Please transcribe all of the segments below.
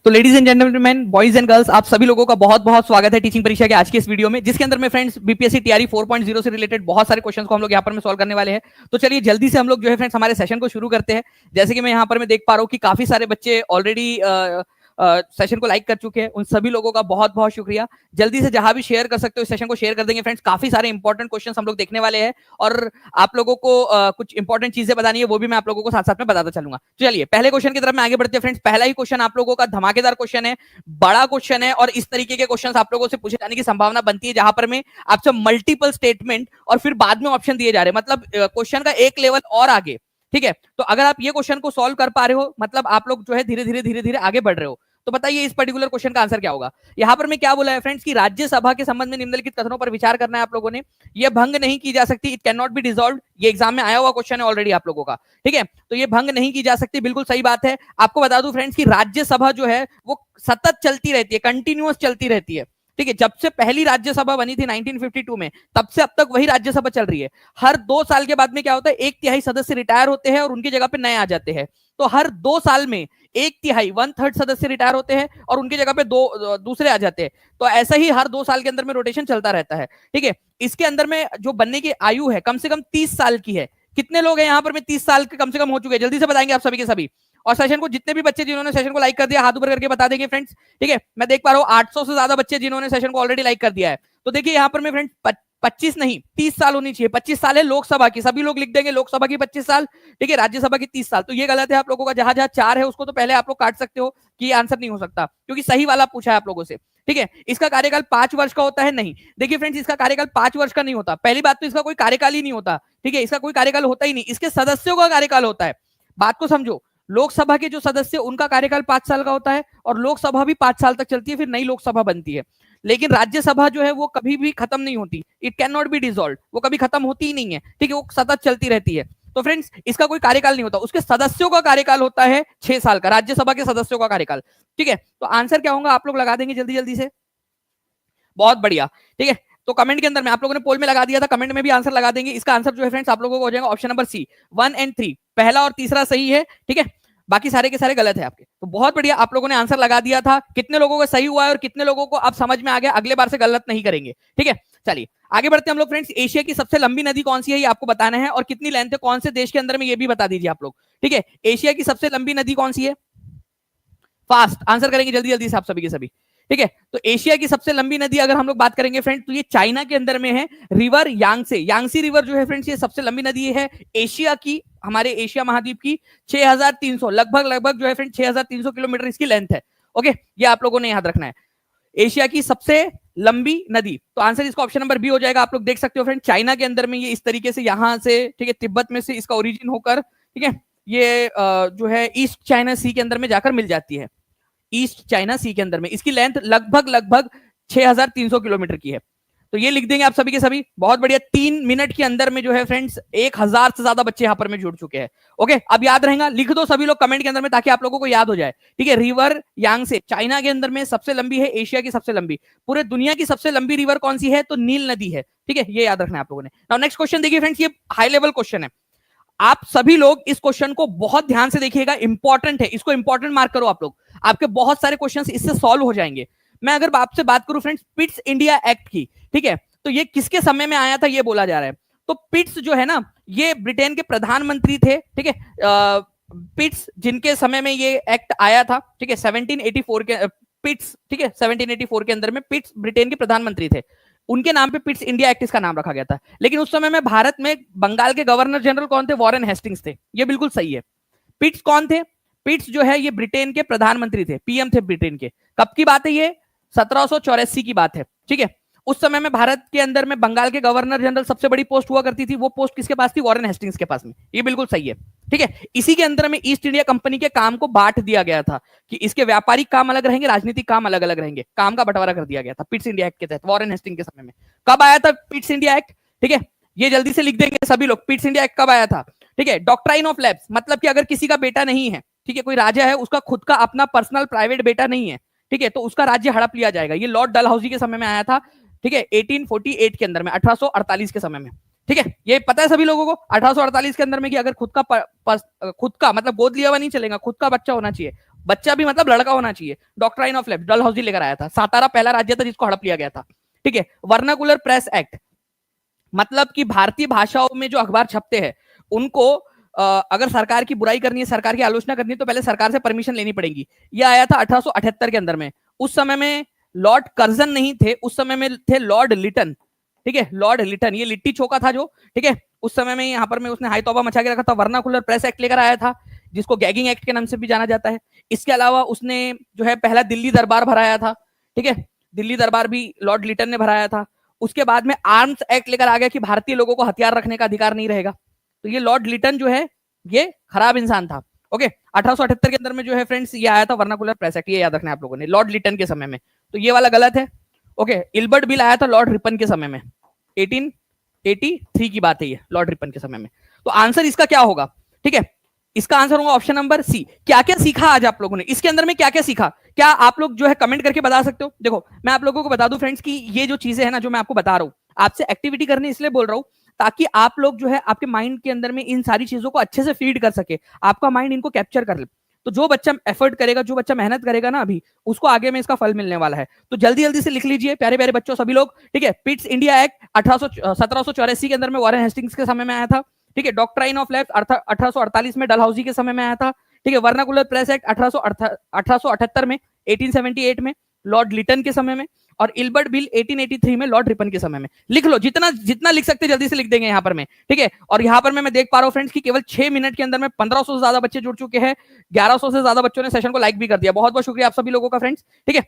तो ladies and gentleman, boys and girls, आप सभी लोगों का बहुत बहुत स्वागत है टीचिंग परीक्षा के आज की इस वीडियो में, जिसके अंदर में फ्रेंड्स बीपीएससी टीआरई 4.0 से रिलेटेड बहुत सारे क्वेश्चंस को हम लोग यहाँ पर में सॉल्व करने वाले हैं। तो चलिए जल्दी से हम लोग जो है फ्रेंड्स हमारे सेशन को शुरू करते हैं। जैसे कि मैं यहाँ पर मैं देख पा रहा हूँ कि काफी सारे बच्चे ऑलरेडी सेशन को लाइक कर चुके हैं। उन सभी लोगों का बहुत बहुत शुक्रिया। जल्दी से जहां भी शेयर कर सकते हो इस सेशन को शेयर कर देंगे फ्रेंड्स। काफी सारे इंपॉर्टेंट क्वेश्चंस हम लोग देखने वाले हैं और आप लोगों को कुछ इंपॉर्टेंट चीजें बतानी है, वो भी मैं आप लोगों को साथ साथ में बताता चलूंगा। तो चलिए पहले क्वेश्चन की तरफ मैं आगे बढ़ते हैं फ्रेंड्स। पहला ही क्वेश्चन आप लोगों का धमाकेदार क्वेश्चन है, बड़ा क्वेश्चन है और इस तरीके के क्वेश्चन आप लोगों से पूछे जाने की संभावना बनती है जहां पर में आपसे मल्टीपल स्टेटमेंट और फिर बाद में ऑप्शन दिए जा रहे हैं, मतलब क्वेश्चन का एक लेवल और आगे। ठीक है, तो अगर आप ये क्वेश्चन को सॉल्व कर पा रहे हो मतलब आप लोग जो है धीरे धीरे आगे बढ़ रहे हो। तो बताइए इस पर्टिकुलर क्वेश्चन का आंसर क्या होगा। यहां पर मैं क्या बोला है फ्रेंड्स कि राज्यसभा के संबंध में निम्नलिखित कथनों पर विचार करना है आप लोगों ने। ये भंग नहीं की जा सकती, it can not be dissolved. ये एग्जाम में आया हुआ क्वेश्चन है ऑलरेडी आप लोगों का। ठीक है, तो ये भंग नहीं की जा सकती, बिल्कुल सही बात है। आपको बता दूं फ्रेंड्स कि राज्यसभा जो है वो सतत चलती रहती है, कंटिन्यूअस चलती रहती है। ठीक है, जब से पहली राज्यसभा बनी थी 1952 में, तब से अब तक वही राज्यसभा चल रही है। हर 2 साल के बाद में क्या होता है, 1/3 सदस्य रिटायर होते हैं और उनकी जगह पे नए आ जाते हैं। तो हर 2 साल में 1/3 1/3 सदस्य रिटायर होते हैं और उनकी जगह पे दूसरे आ जाते हैं। तो ऐसा ही हर 2 साल के अंदर में रोटेशन चलता रहता है। ठीक है, इसके अंदर में जो बनने की आयु है कम से कम 30 साल की है। कितने लोग हैं यहाँ पर में 30 साल के कम से कम हो चुके हैं, जल्दी से बताएंगे आप सभी के सभी। और सेशन को जितने भी बच्चे जिन्होंने सेशन को लाइक कर दिया हाथ ऊपर करके बता देंगे फ्रेंड्स। ठीक है, मैं देख पा रहा हूँ 800 से ज्यादा बच्चे जिन्होंने सेशन को ऑलरेडी लाइक कर दिया है। तो देखिए यहाँ पर मैं फ्रेंड्स 25 नहीं 30 साल होनी चाहिए। 25 साल है लोकसभा की, सभी लोग लिख देंगे लोकसभा की 25 साल। ठीक है, राज्यसभा की 30 साल। तो ये गलत है आप लोगों का। जहां जहां 4 है उसको तो पहले आप लोग काट सकते हो कि आंसर नहीं हो सकता, क्योंकि सही वाला पूछा है आप लोगों से। ठीक है, इसका कार्यकाल 5 वर्ष का होता है नहीं। देखिए फ्रेंड्स, इसका कार्यकाल 5 वर्ष का नहीं होता। पहली बात तो इसका कोई कार्यकाल ही नहीं होता। ठीक है, इसका कोई कार्यकाल होता ही नहीं, इसके सदस्यों का कार्यकाल होता है। बात को समझो, लोकसभा के जो सदस्य उनका कार्यकाल 5 साल का होता है और लोकसभा भी 5 साल तक चलती है, फिर नई लोकसभा बनती है। लेकिन राज्यसभा जो है वो कभी भी खत्म नहीं होती, it can not be dissolved. वो कभी खत्म होती ही नहीं है। ठीक है, वो सतत चलती रहती है। तो फ्रेंड्स इसका कोई कार्यकाल नहीं होता, उसके सदस्यों का कार्यकाल होता है 6 साल का, राज्यसभा के सदस्यों का कार्यकाल। ठीक है, तो आंसर क्या होगा आप लोग लगा देंगे जल्दी जल्दी से। बहुत बढ़िया। ठीक है, तो कमेंट के अंदर में आप लोगों ने पोल में लगा दिया था, कमेंट में भी आंसर लगा देंगे। इसका आंसर जो है फ्रेंड्स आप लोगों को हो जाएगा ऑप्शन नंबर सी, 1 और 3। पहला और तीसरा सही है। ठीक है, बाकी सारे के सारे गलत है आपके। तो बहुत बढ़िया, आप लोगों ने आंसर लगा दिया था। कितने लोगों को सही हुआ है और कितने लोगों को अब समझ में आ गया, अगले बार से गलत नहीं करेंगे। ठीक है, चलिए आगे बढ़ते हैं हम लोग फ्रेंड्स। एशिया की सबसे लंबी नदी कौन सी है ये आपको बताना है, और कितनी लेंथ है कौन से देश के अंदर में ये भी बता दीजिए आप लोग। ठीक है, एशिया की सबसे लंबी नदी कौन सी है, फास्ट आंसर करेंगे जल्दी जल्दी से आप सभी के सभी। ठीक है, तो एशिया की सबसे लंबी नदी अगर हम लोग बात करेंगे फ्रेंड्स तो ये चाइना के अंदर में है, रिवर यांगसे। यांगसी रिवर जो है फ्रेंड्स ये सबसे लंबी नदी है एशिया की, हमारे एशिया महाद्वीप की। 6300 लगभग जो है फ्रेंड्स 6300 किलोमीटर इसकी लेंथ है। ओके, ये आप लोगों ने याद रखना है, एशिया की सबसे लंबी नदी। तो आंसर इसका ऑप्शन नंबर बी हो जाएगा। आप लोग देख सकते हो फ्रेंड, चाइना के अंदर में ये इस तरीके से यहां से, ठीक है, तिब्बत में से इसका ओरिजिन होकर, ठीक है, ये जो है ईस्ट चाइना सी के अंदर में जाकर मिल जाती है। ईस्ट चाइना सी के अंदर में इसकी लेंथ लगभग 6300 किलोमीटर की है। तो ये लिख देंगे आप सभी के सभी। बहुत बढ़िया, 3 मिनट के अंदर में जो है फ्रेंड्स 1000 से ज्यादा बच्चे यहां पर में जुड़ चुके हैं। ओके, अब याद रहेगा, लिख दो सभी लोग कमेंट के अंदर में ताकि आप लोगों को याद हो जाए। ठीक है, रिवर यांगसे चाइना के अंदर में सबसे लंबी है, एशिया की सबसे लंबी। पूरे दुनिया की सबसे लंबी रिवर कौन सी है, तो नील नदी है। ठीक है, ये याद रखना है आप लोगों ने। नाउ नेक्स्ट क्वेश्चन देखिए फ्रेंड्स, ये हाई लेवल क्वेश्चन है। आप सभी लोग इस क्वेश्चन को बहुत ध्यान से देखिएगा, इंपॉर्टेंट है, इसको इंपॉर्टेंट मार्क करो आप लोग। आपके बहुत सारे क्वेश्चंस इससे सॉल्व हो जाएंगे। मैं अगर आपसे बात करूं फ्रेंड्स पिट्स इंडिया एक्ट की, ठीक है, तो ये किसके समय में आया था ये बोला जा रहा है। तो पिट्स जो है ना, ये ब्रिटेन के प्रधानमंत्री थे। ठीक है, पिट्स जिनके समय में ये एक्ट आया था, ठीक है, 1784 के पिट्स, ठीक है, 1784 के अंदर में पिट्स ब्रिटेन के प्रधानमंत्री थे। उनके नाम पे पिट्स इंडिया एक्ट इसका नाम रखा गया था। लेकिन उस समय में भारत में बंगाल के गवर्नर जनरल कौन थे, वॉरेन हेस्टिंग्स थे। ये बिल्कुल सही है। पिट्स कौन थे, पिट्स जो है ये ब्रिटेन के प्रधानमंत्री थे, पीएम थे ब्रिटेन के। कब की बात है ये, 1784 की बात है। ठीक है, उस समय में भारत के अंदर में बंगाल के गवर्नर जनरल सबसे बड़ी पोस्ट हुआ करती थी, वो पोस्ट किसके पास थी, वॉरेन हेस्टिंग्स के पास में। ये बिल्कुल सही है। ठीक है, इसी के अंदर में ईस्ट इंडिया कंपनी के काम को बांट दिया गया था कि इसके व्यापारिक काम अलग रहेंगे, राजनीतिक काम अलग अलग रहेंगे। काम का बंटवारा कर दिया गया था पिट्स इंडिया एक्ट के तहत, वॉरेन हेस्टिंग्स के समय में। कब आया था पिट्स इंडिया एक्ट, ठीक है, ये जल्दी से लिख देंगे सभी लोग, पिट्स इंडिया एक्ट कब आया था। ठीक है, डॉक्ट्राइन ऑफ लैप्स, मतलब कि अगर किसी का बेटा नहीं है, ठीक है, कोई राजा है, उसका खुद का अपना पर्सनल प्राइवेट बेटा नहीं है, ठीक है, तो उसका राज्य हड़प लिया जाएगा। ये लॉर्ड डलहौजी के समय में आया था। ठीक है, 1848 के अंदर में, 1848 के समय में। ठीक है, ये पता है सभी लोगों को 1848 के अंदर में कि अगर खुद का मतलब गोद लिया हुआ नहीं चलेगा, खुद का बच्चा होना चाहिए। बच्चा भी मतलब लड़का होना चाहिए। डॉक्ट्राइन ऑफ लेफ्ट डलहौजी लेकर आया था। सातारा पहला राज्य था जिसको हड़प लिया गया था। ठीक है। वर्नाकुलर प्रेस एक्ट, मतलब कि भारतीय भाषाओं में जो अखबार छपते हैं उनको अगर सरकार की बुराई करनी है, सरकार की आलोचना करनी है, तो पहले सरकार से परमिशन लेनी पड़ेगी। यह आया था 1878 के अंदर में। उस समय में लॉर्ड कर्जन नहीं थे, उस समय में थे लॉर्ड लिटन। ठीक है, लॉर्ड लिटन, ये लिट्टी चोका था जो, ठीक है, उस समय में यहाँ पर में उसने हाई तौबा मचा के रखा था। वर्नाकुलर प्रेस एक्ट लेकर आया था जिसको गैगिंग एक्ट के नाम से भी जाना जाता है। इसके अलावा उसने जो है पहला दिल्ली दरबार भराया था। ठीक है, दिल्ली दरबार भी लॉर्ड लिटन ने भराया था। उसके बाद में आर्म्स एक्ट लेकर आ गया कि भारतीय लोगों को हथियार रखने का अधिकार नहीं रहेगा। तो ये लॉर्ड लिटन जो है ये खराब इंसान था। ओके, 1878 के अंदर में जो है फ्रेंड्स ये आया था वर्नाकुलर प्रेस एक्ट, ये याद रखना है आप लोगों ने, लॉर्ड लिटन के समय में। तो ये वाला गलत है। ओके, इल्बर्ट बिल आया था लॉर्ड रिपन के समय में, 1883 की बात है ये, लॉर्ड रिपन के समय में। तो आंसर इसका क्या होगा? ठीक है, इसका आंसर होगा ऑप्शन नंबर सी। क्या क्या सीखा आज आप लोगों ने इसके अंदर में, क्या क्या सीखा, क्या आप लोग जो है कमेंट करके बता सकते हो? देखो मैं आप लोगों को बता दूं फ्रेंड्स कि ये जो चीजें है ना जो मैं आपको बता रहा हूं, आपसे एक्टिविटी करने इसलिए बोल रहा हूं ताकि आप लोग जो है आपके माइंड के अंदर में इन सारी चीजों को अच्छे से फीड कर सके, आपका माइंड इनको कैप्चर कर ले। तो जो बच्चा एफर्ट करेगा, जो बच्चा मेहनत करेगा ना अभी, उसको आगे में इसका फल मिलने वाला है। तो जल्दी जल्दी से लिख लीजिए प्यारे प्यारे बच्चों सभी लोग। ठीक है, पिट्स इंडिया एक्ट 1784 के अंदर में वॉरेन हेस्टिंग्स के समय में आया था। ठीक है, डॉक्ट्राइन ऑफ लेफ्ट 1848 में डलहौजी के समय में आया था। ठीक है, वर्नाकुलर प्रेस एक्ट 1878 में, 1878 में लॉर्ड लिटन के समय में, और इल्बर्ट बिल 1883 में लॉर्ड रिपन के समय में। लिख लो, जितना जितना लिख सकते जल्दी से लिख देंगे यहाँ पर में। ठीक है, और यहाँ पर मैं देख पा रहा हूँ फ्रेंड्स कि केवल 6 मिनट के अंदर में 1500 से ज्यादा बच्चे जुड़ चुके हैं। 1100 से ज्यादा बच्चों ने सेशन को लाइक भी कर दिया। बहुत बहुत शुक्रिया आप सभी लोगों का फ्रेंड्स। ठीक है,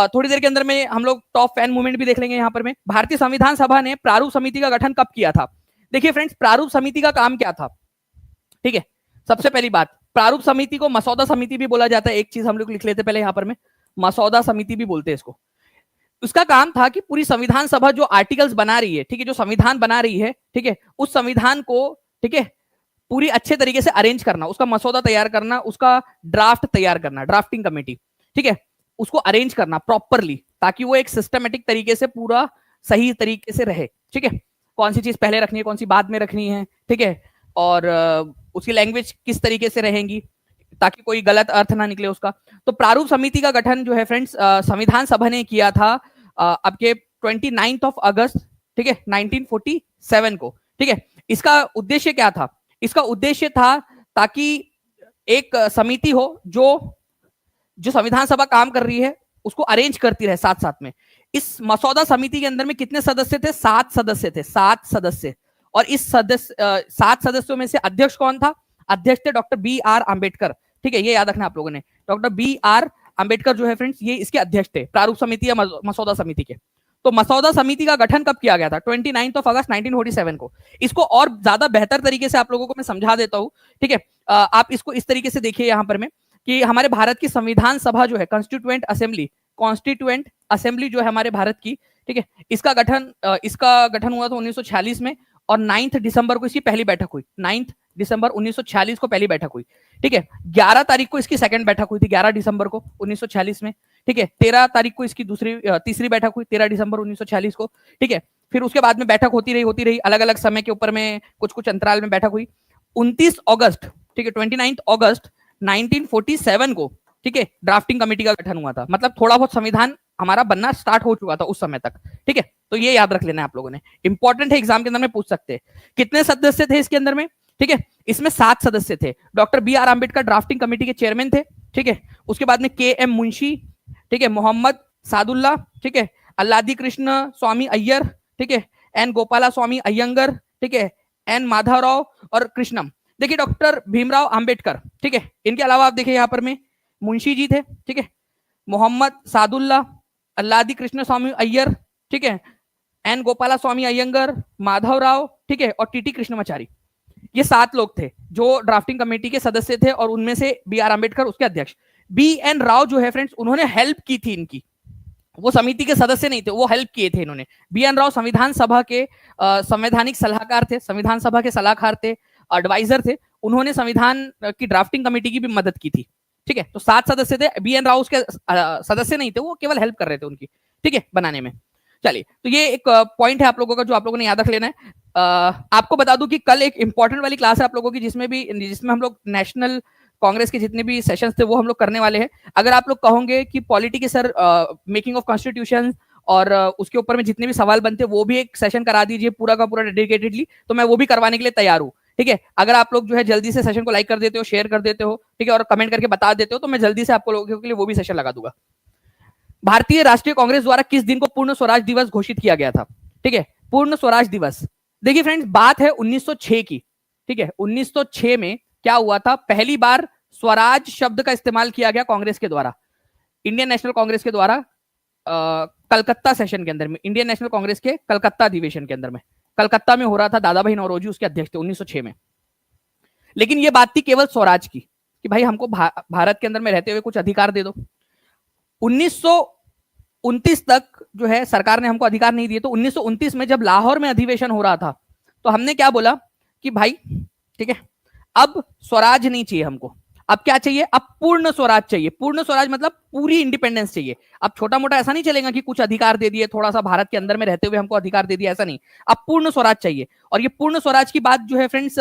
थोड़ी देर के अंदर में हम लोग टॉप फैन मूवमेंट भी देख लेंगे यहाँ पर में। भारतीय संविधान सभा ने प्रारूप समिति का गठन कब किया था? देखिए फ्रेंड्स, प्रारूप समिति का काम क्या था? ठीक है, सबसे पहली बात, प्रारूप समिति को मसौदा समिति भी बोला जाता है। एक चीज हम लोग लिख लेते पहले यहाँ पर में, मसौदा समिति भी बोलते हैं इसको। उसका काम था कि पूरी संविधान सभा जो आर्टिकल्स बना रही है, ठीक है, जो संविधान बना रही है, ठीक है, उस संविधान को, ठीक है, पूरी अच्छे तरीके से अरेंज करना, उसका मसौदा तैयार करना, उसका ड्राफ्ट तैयार करना, ड्राफ्टिंग कमेटी, ठीक है, उसको अरेंज करना प्रॉपरली ताकि वो एक सिस्टमेटिक तरीके से पूरा सही तरीके से रहे। ठीक है, कौन सी चीज पहले रखनी है, कौन सी बाद में रखनी है, ठीक है, और उसकी लैंग्वेज किस तरीके से रहेंगी ताकि कोई गलत अर्थ ना निकले उसका। तो प्रारूप समिति का गठन जो है फ्रेंड्स संविधान सभा ने किया था आपके 29 ऑफ अगस्त, ठीक है, 1947 को। ठीक है, इसका उद्देश्य क्या था? इसका उद्देश्य था ताकि एक समिति हो जो संविधान सभा काम कर रही है उसको अरेंज करती रहे साथ साथ में। इस मसौदा समिति के अंदर में कितने सदस्य थे? 7 सदस्य थे, 7 सदस्य। और इस 7 सदस्यों में से अध्यक्ष कौन था? अध्यक्ष थे डॉक्टर BR आंबेडकर। ठीक है, ये याद रखना आप लोगों ने, डॉक्टर BR आंबेडकर जो है फ्रेंड्स ये इसके अध्यक्ष थे प्रारूप समिति या मसौदा समिति के। तो मसौदा समिति का गठन कब किया गया था? 29 ऑफ अगस्त 1947 को। इसको और ज्यादा बेहतर तरीके से आप लोगों को मैं समझा देता हूं। ठीक है, आप इसको इस तरीके से देखिए यहाँ पर में कि हमारे भारत की संविधान सभा जो है, कॉन्स्टिट्यूएंट असेंबली जो है हमारे भारत की, ठीक है, इसका गठन हुआ था 1946 में, और 9 दिसंबर को इसकी पहली बैठक हुई। 9 दिसंबर 1946 को पहली बैठक हुई। ठीक है, 11 तारीख को इसकी सेकंड बैठक हुई थी, 11 दिसंबर को 1946 में। ठीक है, 13 तारीख को इसकी तीसरी बैठक हुई, 13 दिसंबर 1946 को। ठीक है, फिर उसके बाद में बैठक होती रही, अलग अलग समय के ऊपर में कुछ अंतराल में बैठक हुई। 29 अगस्त, ठीक है, 29 अगस्त 1947 को, ठीक है, ड्राफ्टिंग कमेटी का गठन हुआ था। मतलब थोड़ा बहुत संविधान हमारा बनना स्टार्ट हो चुका था उस समय तक। ठीक है, तो ये याद रख लेना है आप लोगों ने, इंपॉर्टेंट है, एग्जाम के अंदर में पूछ सकते हैं। कितने सदस्य थे इसके अंदर में? ठीक है, इसमें 7 सदस्य थे। Doctor BR Ambedkar drafting committee के चेयरमैन थे। ठीक है, उसके बाद में KM मुंशी, ठीक है, मोहम्मद सादुल्ला, ठीक है, अल्लादी कृष्ण स्वामी अय्यर, ठीक है, N गोपाला स्वामी अयंगर, ठीक है, N माधवराव और कृष्णम। देखिए डॉक्टर भीमराव आंबेडकर, ठीक है, इनके अलावा आप देखिए यहाँ पर में मुंशी जी थे, ठीक है, मोहम्मद सादुल्ला, अल्लादी कृष्ण स्वामी अय्यर, ठीक है, N गोपाला स्वामी अयंगर, माधवराव, ठीक है, और TT कृष्णमाचारी। ये 7 लोग थे जो ड्राफ्टिंग कमेटी के सदस्य थे, और उनमें से BR आंबेडकर उसके अध्यक्ष। BN राव जो है फ्रेंड्स, उन्होंने हेल्प की थी इनकी, वो समिति के सदस्य नहीं थे, वो हेल्प किए थे इन्होंने। BN राव संविधान सभा के संवैधानिक सलाहकार थे, संविधान सभा के सलाहकार थे, एडवाइजर थे। उन्होंने संविधान की ड्राफ्टिंग कमेटी की भी मदद की थी। ठीक है, तो 7 सदस्य थे, BN राव उसके सदस्य नहीं थे, वो केवल हेल्प कर रहे थे उनकी, ठीक है, बनाने में। चलिए, तो ये एक पॉइंट है आप लोगों का जो आप लोगों ने याद रख लेना है। आपको बता दूं कि कल एक इंपॉर्टेंट वाली क्लास है आप लोगों की जिसमें हम लोग नेशनल कांग्रेस के जितने भी सेशंस थे वो हम लोग करने वाले हैं। अगर आप लोग कहोगे कि पॉलिटी के सर मेकिंग ऑफ कॉन्स्टिट्यूशन और उसके ऊपर में जितने भी सवाल बनते हैं वो भी एक सेशन करा दीजिए पूरा का पूरा डेडिकेटेडली, तो मैं वो भी करवाने के लिए तैयार हूँ। ठीक है, अगर आप लोग जो है जल्दी से सेशन को लाइक कर देते हो, शेयर कर देते हो, ठीक है, और कमेंट करके बता देते हो, तो मैं जल्दी से आपको लोगों के लिए वो भी सेशन लगा दूंगा। भारतीय राष्ट्रीय कांग्रेस द्वारा किस दिन को पूर्ण स्वराज दिवस घोषित किया गया था? ठीक है, पूर्ण स्वराज दिवस, देखिए फ्रेंड्स बात है 1906 की। ठीक है, 1906 में क्या हुआ था, पहली बार स्वराज शब्द का इस्तेमाल किया गया कांग्रेस के द्वारा, इंडियन नेशनल कांग्रेस के द्वारा, कलकत्ता सेशन के अंदर में, इंडियन नेशनल कांग्रेस के कलकत्ता अधिवेशन के अंदर में, कलकत्ता में हो रहा था, दादा भाई नौरोजी उसके अध्यक्ष थे 1906 में। लेकिन ये बात थी केवल स्वराज की कि भाई हमको भारत के अंदर में रहते हुए कुछ अधिकार दे दो। 1929 तक जो है सरकार ने हमको अधिकार नहीं दिए, तो 1929 में जब लाहौर में अधिवेशन हो रहा था तो हमने क्या बोला कि भाई ठीक है अब स्वराज नहीं चाहिए हमको, अब क्या चाहिए, अब पूर्ण स्वराज चाहिए। पूर्ण स्वराज मतलब पूरी इंडिपेंडेंस चाहिए। अब छोटा मोटा ऐसा नहीं चलेगा कि कुछ अधिकार दे दिए, थोड़ा सा भारत के अंदर में रहते हुए हमको अधिकार दे दिया, ऐसा नहीं, अब पूर्ण स्वराज चाहिए। और ये पूर्ण स्वराज की बात जो है फ्रेंड्स,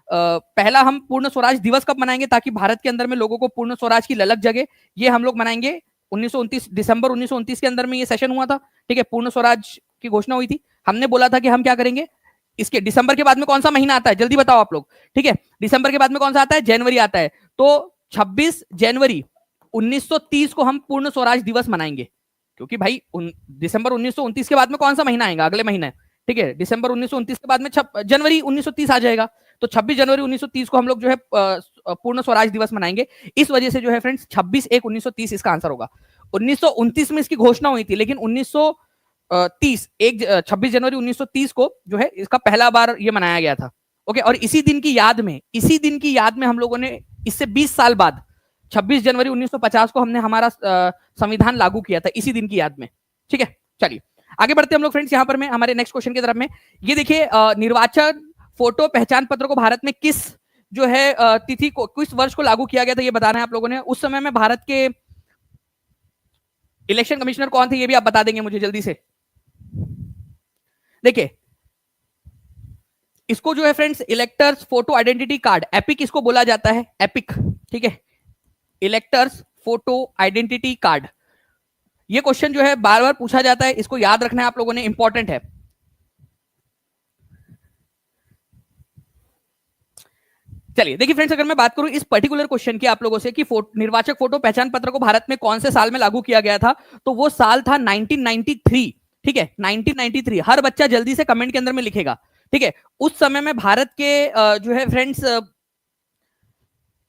पहला हम पूर्ण स्वराज दिवस कब मनाएंगे ताकि भारत के अंदर में लोगों को पूर्ण स्वराज की ललक जगे, ये हम लोग मनाएंगे 1929, दिसंबर 1929 के अंदर में ये सेशन हुआ था। ठीक है, पूर्ण स्वराज की घोषणा हुई थी। हमने बोला था कि हम क्या करेंगे, इसके दिसंबर के बाद में कौन सा महीना आता है, जल्दी बताओ आप लोग। ठीक है, दिसंबर के बाद में कौन सा आता है, जनवरी आता है, तो 26 जनवरी 1930 को हम पूर्ण स्वराज दिवस मनाएंगे। क्योंकि भाई दिसंबर 1929 के बाद में कौन सा महीना आएगा, अगले महीने। ठीक है, दिसंबर 1929 के बाद में जनवरी 1930 आ जाएगा, तो 26 जनवरी 1930 को हम लोग जो है पूर्ण स्वराज दिवस मनाएंगे। इस वजह से जो है फ्रेंड्स 26/1/1930 इसका आंसर होगा। 1929 में इसकी घोषणा हुई थी, लेकिन 26 जनवरी 1930 को जो है इसका पहला बार ये मनाया गया था। ओके, और इसी दिन की याद में हम लोगों ने इससे 20 साल बाद 26 जनवरी 1950 को हमने हमारा संविधान लागू किया था, इसी दिन की याद में। ठीक है, चलिए आगे बढ़ते हम लोग फ्रेंड्स यहाँ पर में हमारे नेक्स्ट क्वेश्चन की तरफ में। ये देखिए निर्वाचन फोटो पहचान पत्र को भारत में किस जो है तिथि को, किस वर्ष को लागू किया गया था, ये बताना है आप लोगों ने। उस समय में भारत के इलेक्शन कमिश्नर कौन थे, ये भी आप बता देंगे मुझे जल्दी से। देखिए इसको जो है friends electors photo identity card, epic इसको बोला जाता है, एपिक। ठीक है, इलेक्टर्स फोटो आइडेंटिटी कार्ड, ये क्वेश्चन जो है बार बार पूछा जाता है, इसको याद रखना है आप लोगों ने, इंपॉर्टेंट है। चलिए देखिए फ्रेंड्स, अगर मैं बात करूं इस पर्टिकुलर क्वेश्चन की आप लोगों से कि निर्वाचक फोटो पहचान पत्र को भारत में कौन से साल में लागू किया गया था, तो वो साल था 1993। ठीक है, 1993। हर बच्चा जल्दी से कमेंट के अंदर में लिखेगा। ठीक है, उस समय में भारत के जो है friends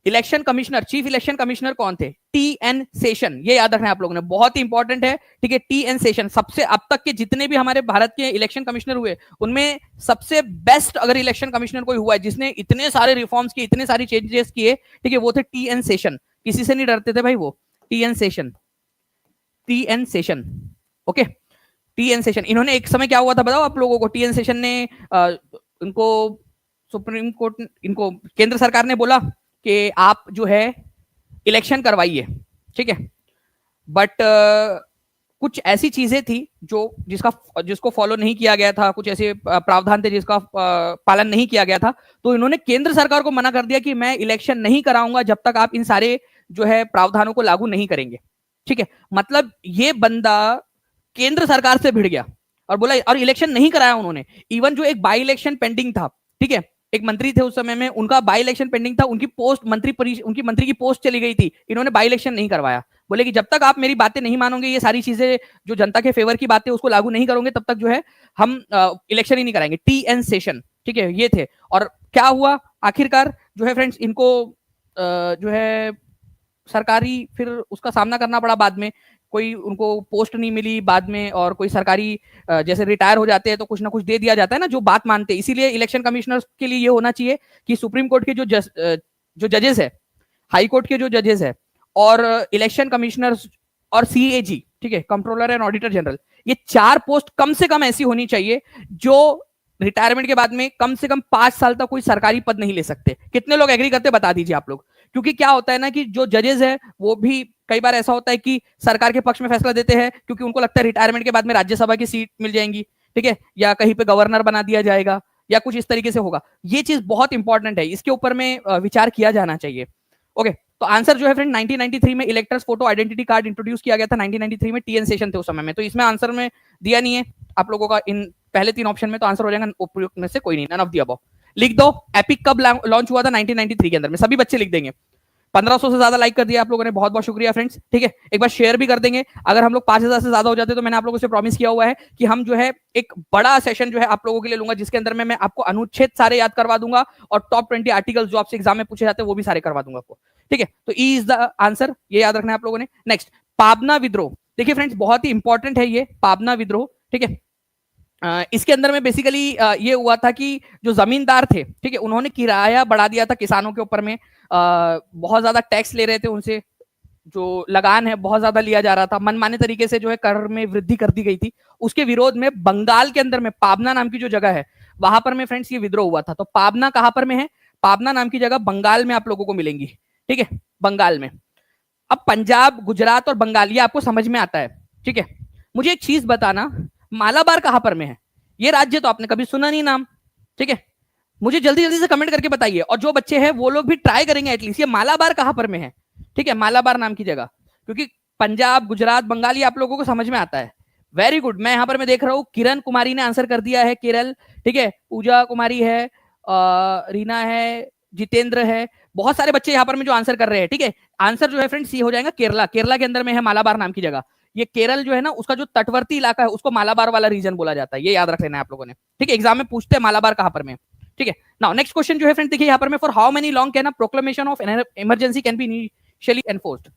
election commissioner, chief election commissioner कौन थे, टी.एन. शेषन, ये याद रखना है आप लोगों ने, बहुत ही इंपॉर्टेंट है। ठीक है, टी.एन. शेषन सबसे, अब तक के जितने भी हमारे भारत के इलेक्शन कमिश्नर हुए उनमें सबसे बेस्ट अगर इलेक्शन कमिश्नर कोई हुआ है जिसने इतने सारे रिफॉर्म्स किए, इतने सारे चेंजेस किए, ठीक है, वो थे टी.एन. शेषन। किसी से नहीं डरते थे भाई वो, TN. Seshan, TN. Seshan. Okay, TN. Seshan, इन्होंने एक समय क्या हुआ था बताओ आप लोगों को, टी.एन. शेषन ने उनको सुप्रीम कोर्ट, इनको केंद्र सरकार ने बोला कि आप जो है इलेक्शन करवाइए। ठीक है, बट कुछ ऐसी चीजें थी जिसको फॉलो नहीं किया गया था, कुछ ऐसे प्रावधान थे जिसका पालन नहीं किया गया था, तो इन्होंने केंद्र सरकार को मना कर दिया कि मैं इलेक्शन नहीं कराऊंगा जब तक आप इन सारे जो है प्रावधानों को लागू नहीं करेंगे। ठीक है, मतलब ये बंदा केंद्र सरकार से भिड़ गया और बोला, और इलेक्शन नहीं कराया उन्होंने। इवन जो एक बाई इलेक्शन पेंडिंग था, ठीक है, एक मंत्री थे उस समय में, उनका बाई इलेक्शन पेंडिंग था, उनकी पोस्ट उनकी मंत्री की पोस्ट चली गई थी, इन्होंने बाई इलेक्शन नहीं करवाया। बोले कि जब तक आप मेरी बातें नहीं मानोगे, ये सारी चीजें जो जनता के फेवर की बातें उसको लागू नहीं करोगे, तब तक जो है हम इलेक्शन ही नहीं कराएंगे। टी.एन. शेषन, ठीक है, ये थे। और क्या हुआ आखिरकार जो है फ्रेंड्स, इनको जो है सरकारी फिर उसका सामना करना पड़ा बाद में, कोई उनको पोस्ट नहीं मिली बाद में, और कोई सरकारी जैसे रिटायर हो जाते हैं तो कुछ ना कुछ दे दिया जाता है ना जो बात मानते हैं। इसीलिए इलेक्शन कमिश्नर के लिए ये होना चाहिए कि सुप्रीम कोर्ट के जो जजेस है, हाई कोर्ट के जो जजेस है, और इलेक्शन कमिश्नर और सीएजी, ठीक है, कंट्रोलर एंड ऑडिटर जनरल, ये 4 पोस्ट कम से कम ऐसी होनी चाहिए जो रिटायरमेंट के बाद में कम से कम 5 साल तक कोई सरकारी पद नहीं ले सकते। कितने लोग एग्री करते बता दीजिए आप लोग। क्योंकि क्या होता है ना कि जो जजेस है वो भी कई बार ऐसा होता है कि सरकार के पक्ष में फैसला देते हैं, क्योंकि उनको लगता है रिटायरमेंट के बाद में राज्यसभा की सीट मिल जाएंगी, ठीक है, या कहीं पे गवर्नर बना दिया जाएगा, या कुछ इस तरीके से होगा। ये चीज बहुत इंपॉर्टेंट है, इसके ऊपर में विचार किया जाना चाहिए। ओके, तो आंसर जो है फ्रेंड 1993 में electors photo identity card introduce किया गया था 1993 में, टीएन सेशन थे उस समय में। तो इसमें आंसर में दिया नहीं है आप लोगों का इन पहले 3 ऑप्शन में, तो आंसर हो जाएगा उपयुक्त में से कोई नहीं, नन ऑफ द अबव। लिख दो एपिक कब लॉन्च हुआ था 1993 के अंदर में, सभी बच्चे लिख देंगे। 1500 से ज्यादा लाइक कर दिया आप लोगों ने, बहुत बहुत शुक्रिया फ्रेंड्स। ठीक है, एक बार शेयर भी कर देंगे। अगर हम लोग 5000 से ज्यादा हो जाते तो मैंने आप लोगों से प्रॉमिस किया हुआ है कि हम जो है एक बड़ा सेशन जो है आप लोगों के लिए लूंगा, जिसके अंदर में मैं आपको अनुच्छेद सारे याद करवा दूंगा और टॉप 20 आर्टिकल्स जो आपसे एग्जाम में पूछे जाते हैं वो भी सारे करवा दूंगा आपको। ठीक है, तो ई इज द आंसर, ये याद रखना है आप लोगों ने। नेक्स्ट, पाबना विद्रोह। देखिए फ्रेंड्स, बहुत ही इंपॉर्टेंट है ये पाबना विद्रोह। ठीक है, इसके अंदर में बेसिकली ये हुआ था कि जो जमींदार थे, ठीक है, उन्होंने किराया बढ़ा दिया था किसानों के ऊपर में, बहुत ज्यादा टैक्स ले रहे थे उनसे, जो लगान है बहुत ज्यादा लिया जा रहा था, मनमाने तरीके से जो है कर में वृद्धि कर दी गई थी। उसके विरोध में बंगाल के अंदर में पाबना नाम की जो जगह है वहां पर में फ्रेंड्स ये विद्रोह हुआ था। तो पाबना कहां पर में है? पाबना नाम की जगह बंगाल में आप लोगों को मिलेंगी। ठीक है, बंगाल में। अब पंजाब, गुजरात और बंगाल ये आपको समझ में आता है। ठीक है, मुझे एक चीज बताना, मालाबार कहां पर में है? ये राज्य तो आपने कभी सुना नहीं नाम। ठीक है, मुझे जल्दी जल्दी से कमेंट करके बताइए, और जो बच्चे हैं वो लोग भी ट्राई करेंगे एटलीस्ट, ये मालाबार कहां पर में है? ठीक है, मालाबार नाम की जगह, क्योंकि पंजाब, गुजरात, बंगाल ये आप लोगों को समझ में आता है। वेरी गुड, मैं यहां पर मैं देख रहा हूं किरण कुमारी ने आंसर कर दिया है, केरल। ठीक है, पूजा कुमारी है, रीना है, जितेंद्र है, बहुत सारे बच्चे यहाँ पर में जो आंसर कर रहे हैं। ठीक है, आंसर जो है फ्रेंड्स सी हो जाएगा केरला। केरला के अंदर में है मालाबार नाम की जगह। ये केरल जो है ना, उसका जो तटवर्ती इलाका है उसको मालाबार वाला रीजन बोला जाता है, ये याद रख लेना है आप लोगों ने। ठीक है, एग्जाम में पूछते हैं मालाबार कहां पर में। ठीक है, नाउ नेक्स्ट क्वेश्चन जो है फ्रेंड, देखिए यहाँ पर में, for how many long can a proclamation of emergency can be initially enforced?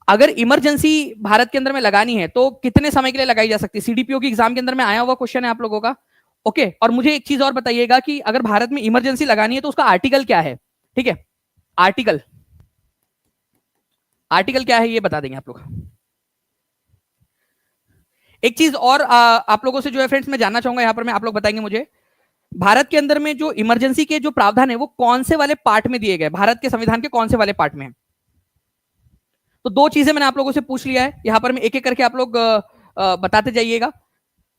अगर इमरजेंसी भारत के अंदर में लगानी है तो कितने समय के लिए लगाई जा सकती है? सीडीपीओ की एग्जाम के अंदर में आया हुआ क्वेश्चन है आप लोगों का। ओके, और मुझे एक चीज और बताइएगा कि अगर भारत में इमरजेंसी लगानी है तो उसका आर्टिकल क्या है? ठीक है, आर्टिकल आर्टिकल क्या है ये बता देंगे आप लोग। एक चीज और आप लोगों से जो है फ्रेंड्स मैं जानना चाहूंगा, यहां पर मैं आप लोग बताएंगे मुझे, भारत के अंदर में जो इमरजेंसी के जो प्रावधान है वो कौन से वाले पार्ट में दिए गए, भारत के संविधान के कौन से वाले पार्ट में है? तो 2 चीजें मैंने आप लोगों से पूछ लिया है, यहां पर मैं एक एक करके आप लोग बताते जाइएगा।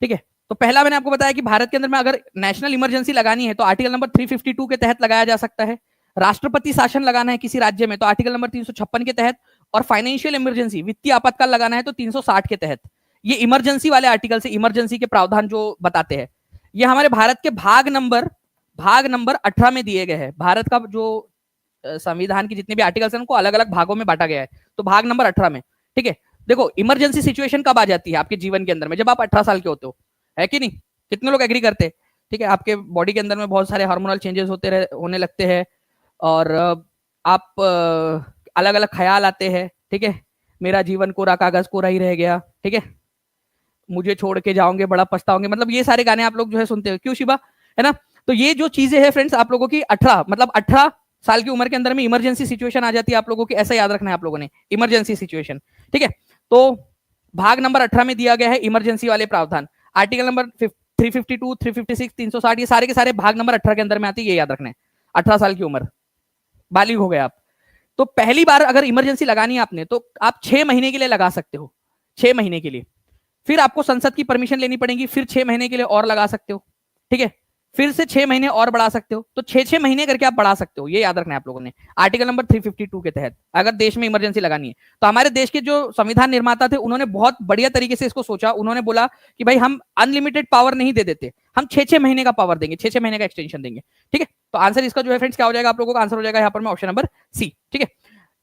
ठीक है, तो पहला मैंने आपको बताया कि भारत के अंदर में अगर नेशनल इमरजेंसी लगानी है तो आर्टिकल नंबर 352 के तहत लगाया जा सकता है। राष्ट्रपति शासन लगाना है किसी राज्य में तो आर्टिकल नंबर 356 के तहत, और फाइनेंशियल इमरजेंसी, वित्तीय आपातकाल लगाना है तो 360 के तहत। ये इमरजेंसी वाले आर्टिकल से इमरजेंसी के प्रावधान जो बताते हैं, ये हमारे भारत के भाग नंबर 18 में दिए गए हैं। भारत का जो संविधान के जितने भी आर्टिकल्स हैं उनको अलग अलग भागों में बांटा गया है, तो भाग नंबर 18 में। ठीक है, देखो इमरजेंसी सिचुएशन कब आ जाती है आपके जीवन के अंदर में? जब आप 18 साल के होते हो, है कि नहीं? कितने लोग एग्री करते हैं? ठीक है, आपके बॉडी के अंदर में बहुत सारे हार्मोनल चेंजेस होने लगते हैं, और आप अलग अलग ख्याल आते हैं। ठीक है, मेरा जीवन कोरा कागज कोरा ही रह गया, ठीक है, मुझे छोड़ के जाओगे बड़ा पछताओगे, मतलब ये सारे गाने आप लोग जो है सुनते हो, क्यों शिवा? है ना? तो ये जो चीजें है फ्रेंड्स आप लोगों की 18 मतलब 18 साल की उम्र के अंदर में इमरजेंसी सिचुएशन आ जाती है आप लोगों की, ऐसा याद रखना है आप लोगों ने, इमरजेंसी सिचुएशन। ठीक है, तो भाग नंबर 18 में दिया गया है इमरजेंसी वाले प्रावधान। आर्टिकल नंबर 352, 356, 360 ये सारे के सारे भाग नंबर 18 के अंदर में आती है, ये याद रखना है। 18 साल की उम्र, बालिग हो गए आप। तो पहली बार अगर इमरजेंसी लगानी है आपने तो आप 6 महीने के लिए लगा सकते हो, 6 महीने के लिए। फिर आपको संसद की परमिशन लेनी पड़ेगी, फिर 6 महीने के लिए और लगा सकते हो। ठीक है, फिर से 6 महीने और बढ़ा सकते हो, तो 6-6 महीने करके आप बढ़ा सकते हो, ये याद रखना है आप लोगों ने। आर्टिकल नंबर 352 के तहत अगर देश में इमरजेंसी लगानी है तो हमारे देश के जो संविधान निर्माता थे उन्होंने बहुत बढ़िया तरीके से इसको सोचा। उन्होंने बोला कि भाई हम अनलिमिटेड पावर नहीं दे देते, हम 6-6 महीने का पावर देंगे, 6-6 महीने का एक्सटेंशन देंगे। ठीक है, तो आंसर इसका जो है फ्रेंड्स क्या हो जाएगा आप लोगों का? आंसर हो जाएगा यहाँ पर में ऑप्शन नंबर सी। ठीक है,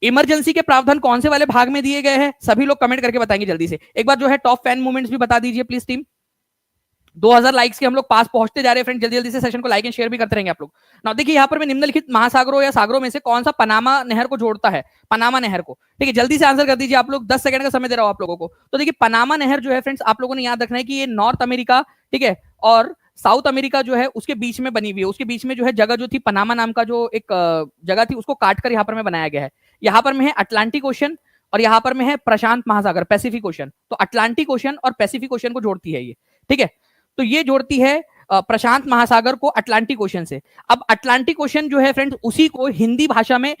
इमरजेंसी के प्रावधान कौन से वाले भाग में दिए गए हैं? सभी लोग कमेंट करके बताएंगे जल्दी से। एक बार जो है टॉप फैन मूवमेंट्स भी बता दीजिए प्लीज टीम। 2000 लाइक्स के हम लोग पास पहुंचते जा रहे हैं फ्रेंड, जल्दी जल्दी से सेशन को लाइक एंड शेयर भी करते रहेंगे आप लोग। ना देखिए यहाँ पर मैं निम्नलिखित महासागरों या सागरों में से कौन सा पनामा नहर को जोड़ता है? पनामा नहर को। ठीक है, जल्दी से आंसर कर दीजिए आप लोग, 10 सेकंड का समय दे रहा हूं आप लोगों को। तो देखिए पनामा नहर जो है फ्रेंड्स आप लोगों ने याद रखना है कि ये नॉर्थ अमेरिका, ठीक है, और साउथ अमेरिका जो है उसके बीच में बनी हुई है। उसके बीच में जो है जगह जो थी पनामा नाम का जो एक जगह थी उसको काटकर यहाँ पर में बनाया गया है। यहाँ पर में है अटलांटिक ओशन और यहाँ पर में है प्रशांत महासागर, पैसिफिक ओशन। तो अटलांटिक ओशन और पैसिफिक ओशन को जोड़ती है ये। ठीक है, तो ये जोड़ती है प्रशांत महासागर को अटलांटिक ओशन से। अब अटलांटिक ओशन जो है फ्रेंड्स उसी को हिंदी भाषा में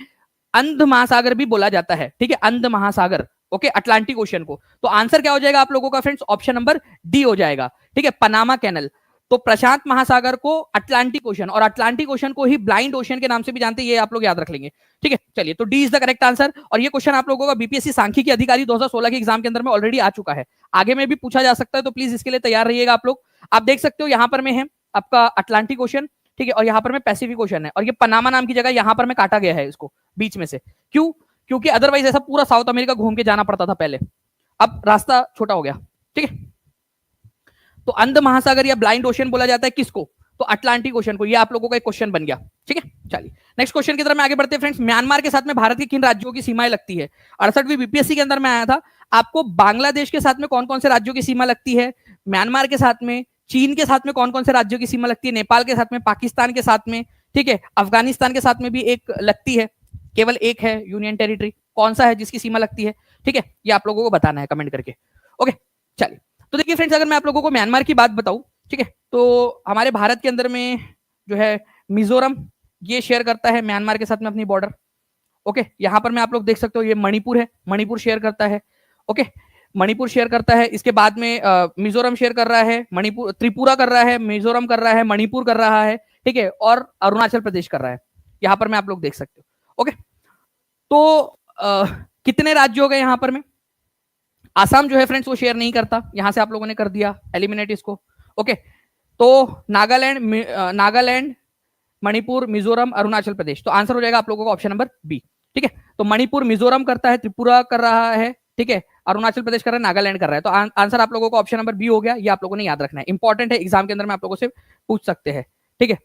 अंध महासागर भी बोला जाता है। ठीक है, अंध महासागर, ओके, अटलांटिक ओशन को। तो आंसर क्या हो जाएगा आप लोगों का फ्रेंड्स? ऑप्शन नंबर डी हो जाएगा। ठीक है, पनामा कैनल। तो प्रशांत महासागर को अटलांटिक ओशन, और अटलांटिक ओशन को ही ब्लाइंड ओशन के नाम से भी जानते हैं, ये आप लोग याद रख लेंगे। ठीक है, चलिए, तो D is the correct answer. और ये क्वेश्चन आप लोगों का बीपीएससी सांख्यिकी अधिकारी 2016 के एग्जाम के अंदर में ऑलरेडी आ चुका है, आगे में भी पूछा जा सकता है, तो प्लीज इसके लिए तैयार रहिएगा आप लोग। आप देख सकते हो यहां पर में है आपका अटलांटिक ओशन, ठीक है, और यहाँ पर में पैसिफिक ओशन है, और ये पनामा नाम की जगह यहाँ पर में काटा गया है इसको बीच में से। क्यों? क्योंकि अदरवाइज ऐसा पूरा साउथ अमेरिका घूम के जाना पड़ता था पहले, अब रास्ता छोटा हो गया। ठीक है, तो अंध महासागर या ब्लाइंड ओशन बोला जाता है किसको? तो अटलांटिक ओशन को। ये आप लोगों का एक क्वेश्चन बन गया। ठीक है, चलिए नेक्स्ट क्वेश्चन की तरफ में आगे बढ़ते हैं फ्रेंड्स। म्यांमार के साथ में भारत के किन राज्यों की सीमाएं लगती है? 68वीं बीपीएससी के अंदर में आया था, आपको बांग्लादेश के साथ में कौन कौन से राज्यों की सीमा लगती है, म्यांमार के साथ में, चीन के साथ में कौन कौन से राज्यों की सीमा लगती है, नेपाल के साथ में, पाकिस्तान के साथ में, ठीक है, अफगानिस्तान के साथ में भी एक लगती है, केवल एक है यूनियन टेरिटरी, कौन सा है जिसकी सीमा लगती है? ठीक है, ये आप लोगों को बताना है कमेंट करके। ओके, चलिए, तो देखिए फ्रेंड्स, अगर मैं आप लोगों को म्यांमार की बात बताऊं, ठीक है, तो हमारे भारत के अंदर में जो है मिजोरम, ये शेयर करता है म्यांमार के साथ में अपनी बॉर्डर। ओके, यहां पर मैं आप लोग देख सकते हो ये मणिपुर है, मणिपुर शेयर करता है। ओके, मणिपुर शेयर करता है। इसके बाद में मिजोरम शेयर कर रहा है, मणिपुर, त्रिपुरा कर रहा है, मिजोरम कर रहा है, मणिपुर कर रहा है, ठीक है, और अरुणाचल प्रदेश कर रहा है, यहां पर मैं आप लोग देख सकते हो। ओके, तो कितने राज्य हो गए यहां पर में? आसाम जो है फ्रेंड्स वो शेयर नहीं करता, यहां से आप लोगों ने कर दिया एलिमिनेट इसको। ओके, तो नागालैंड, मणिपुर, मिजोरम, अरुणाचल प्रदेश, तो आंसर हो जाएगा आप लोगों का ऑप्शन नंबर बी। ठीक है, तो मणिपुर, मिजोरम करता है, त्रिपुरा कर रहा है, ठीक है, अरुणाचल प्रदेश कर रहा है, नागालैंड कर रहा है, तो आंसर आप लोगों का ऑप्शन नंबर बी हो गया। ये आप लोगों ने याद रखना है, इंपॉर्टेंट है, एग्जाम के अंदर में आप लोगों से पूछ सकते हैं। ठीक है,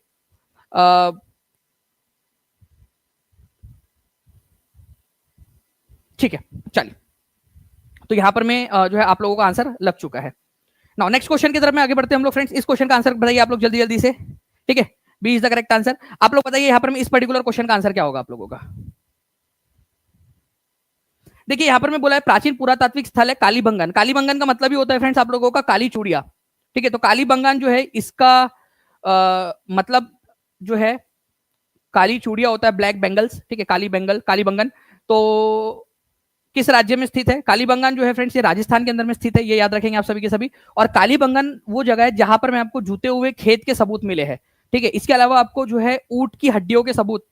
ठीक है, चलिए, तो यहां पर में जो है आप लोगों का आंसर लग चुका है। नाउ नेक्स्ट क्वेश्चन की तरफ में आगे बढ़ते हैं हम लोग फ्रेंड्स। इस क्वेश्चन का आंसर बताइए आप लोग जल्दी जल्दी से। ठीक है, B is the correct answer. आप लोग बताइए यहां पर में इस पर्टिकुलर क्वेश्चन का आंसर क्या होगा आप लोगों का? देखिए यहां पर मैं बोला है प्राचीन पुरातात्विक स्थल है कालीबंगन। कालीबंगन का मतलब ही होता है फ्रेंड्स आप लोगों का काली चूड़िया। ठीक है, तो कालीबंगन जो है इसका मतलब जो है काली चूड़िया होता है, ब्लैक बेंगल्स। ठीक है, काली बेंगल, कालीबंगन, तो किस राज्य में स्थित है? कालीबंगन जो है फ्रेंड्स ये राजस्थान के अंदर में स्थित है, ये याद रखेंगे आप सभी के सभी। और कालीबंगन वो जगह है जहां पर मैं आपको जूते हुए खेत के सबूत मिले हैं। ठीक है, इसके अलावा आपको जो है ऊंट की हड्डियों के सबूत,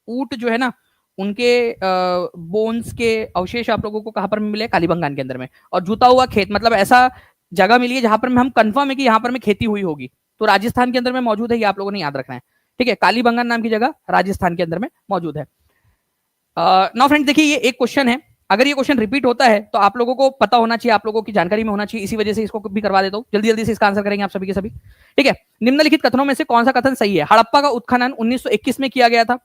ऊंट जो है ना उनके बोन्स के अवशेष आप लोगों को कहां पर मिले? कालीबंगन के अंदर में। और जूता हुआ खेत मतलब ऐसा जगह मिली है जहां पर हम कंफर्म है कि यहाँ पर में खेती हुई होगी, तो राजस्थान के अंदर में मौजूद है, ये आप लोगों ने याद रखना है। ठीक है, कालीबंगन नाम की जगह राजस्थान के अंदर में मौजूद है। नाउ फ्रेंड्स देखिए ये एक क्वेश्चन है, अगर ये क्वेश्चन रिपीट होता है तो आप लोगों को पता होना चाहिए, आप लोगों की जानकारी में होना चाहिए, इसी वजह से इसको भी करवा देता हूं। जल्दी जल्दी से इसका आंसर करेंगे आप सभी के सभी। ठीक है, निम्नलिखित कथनों में से कौन सा कथन सही है? हड़प्पा का उत्खनन 1921 में किया गया था,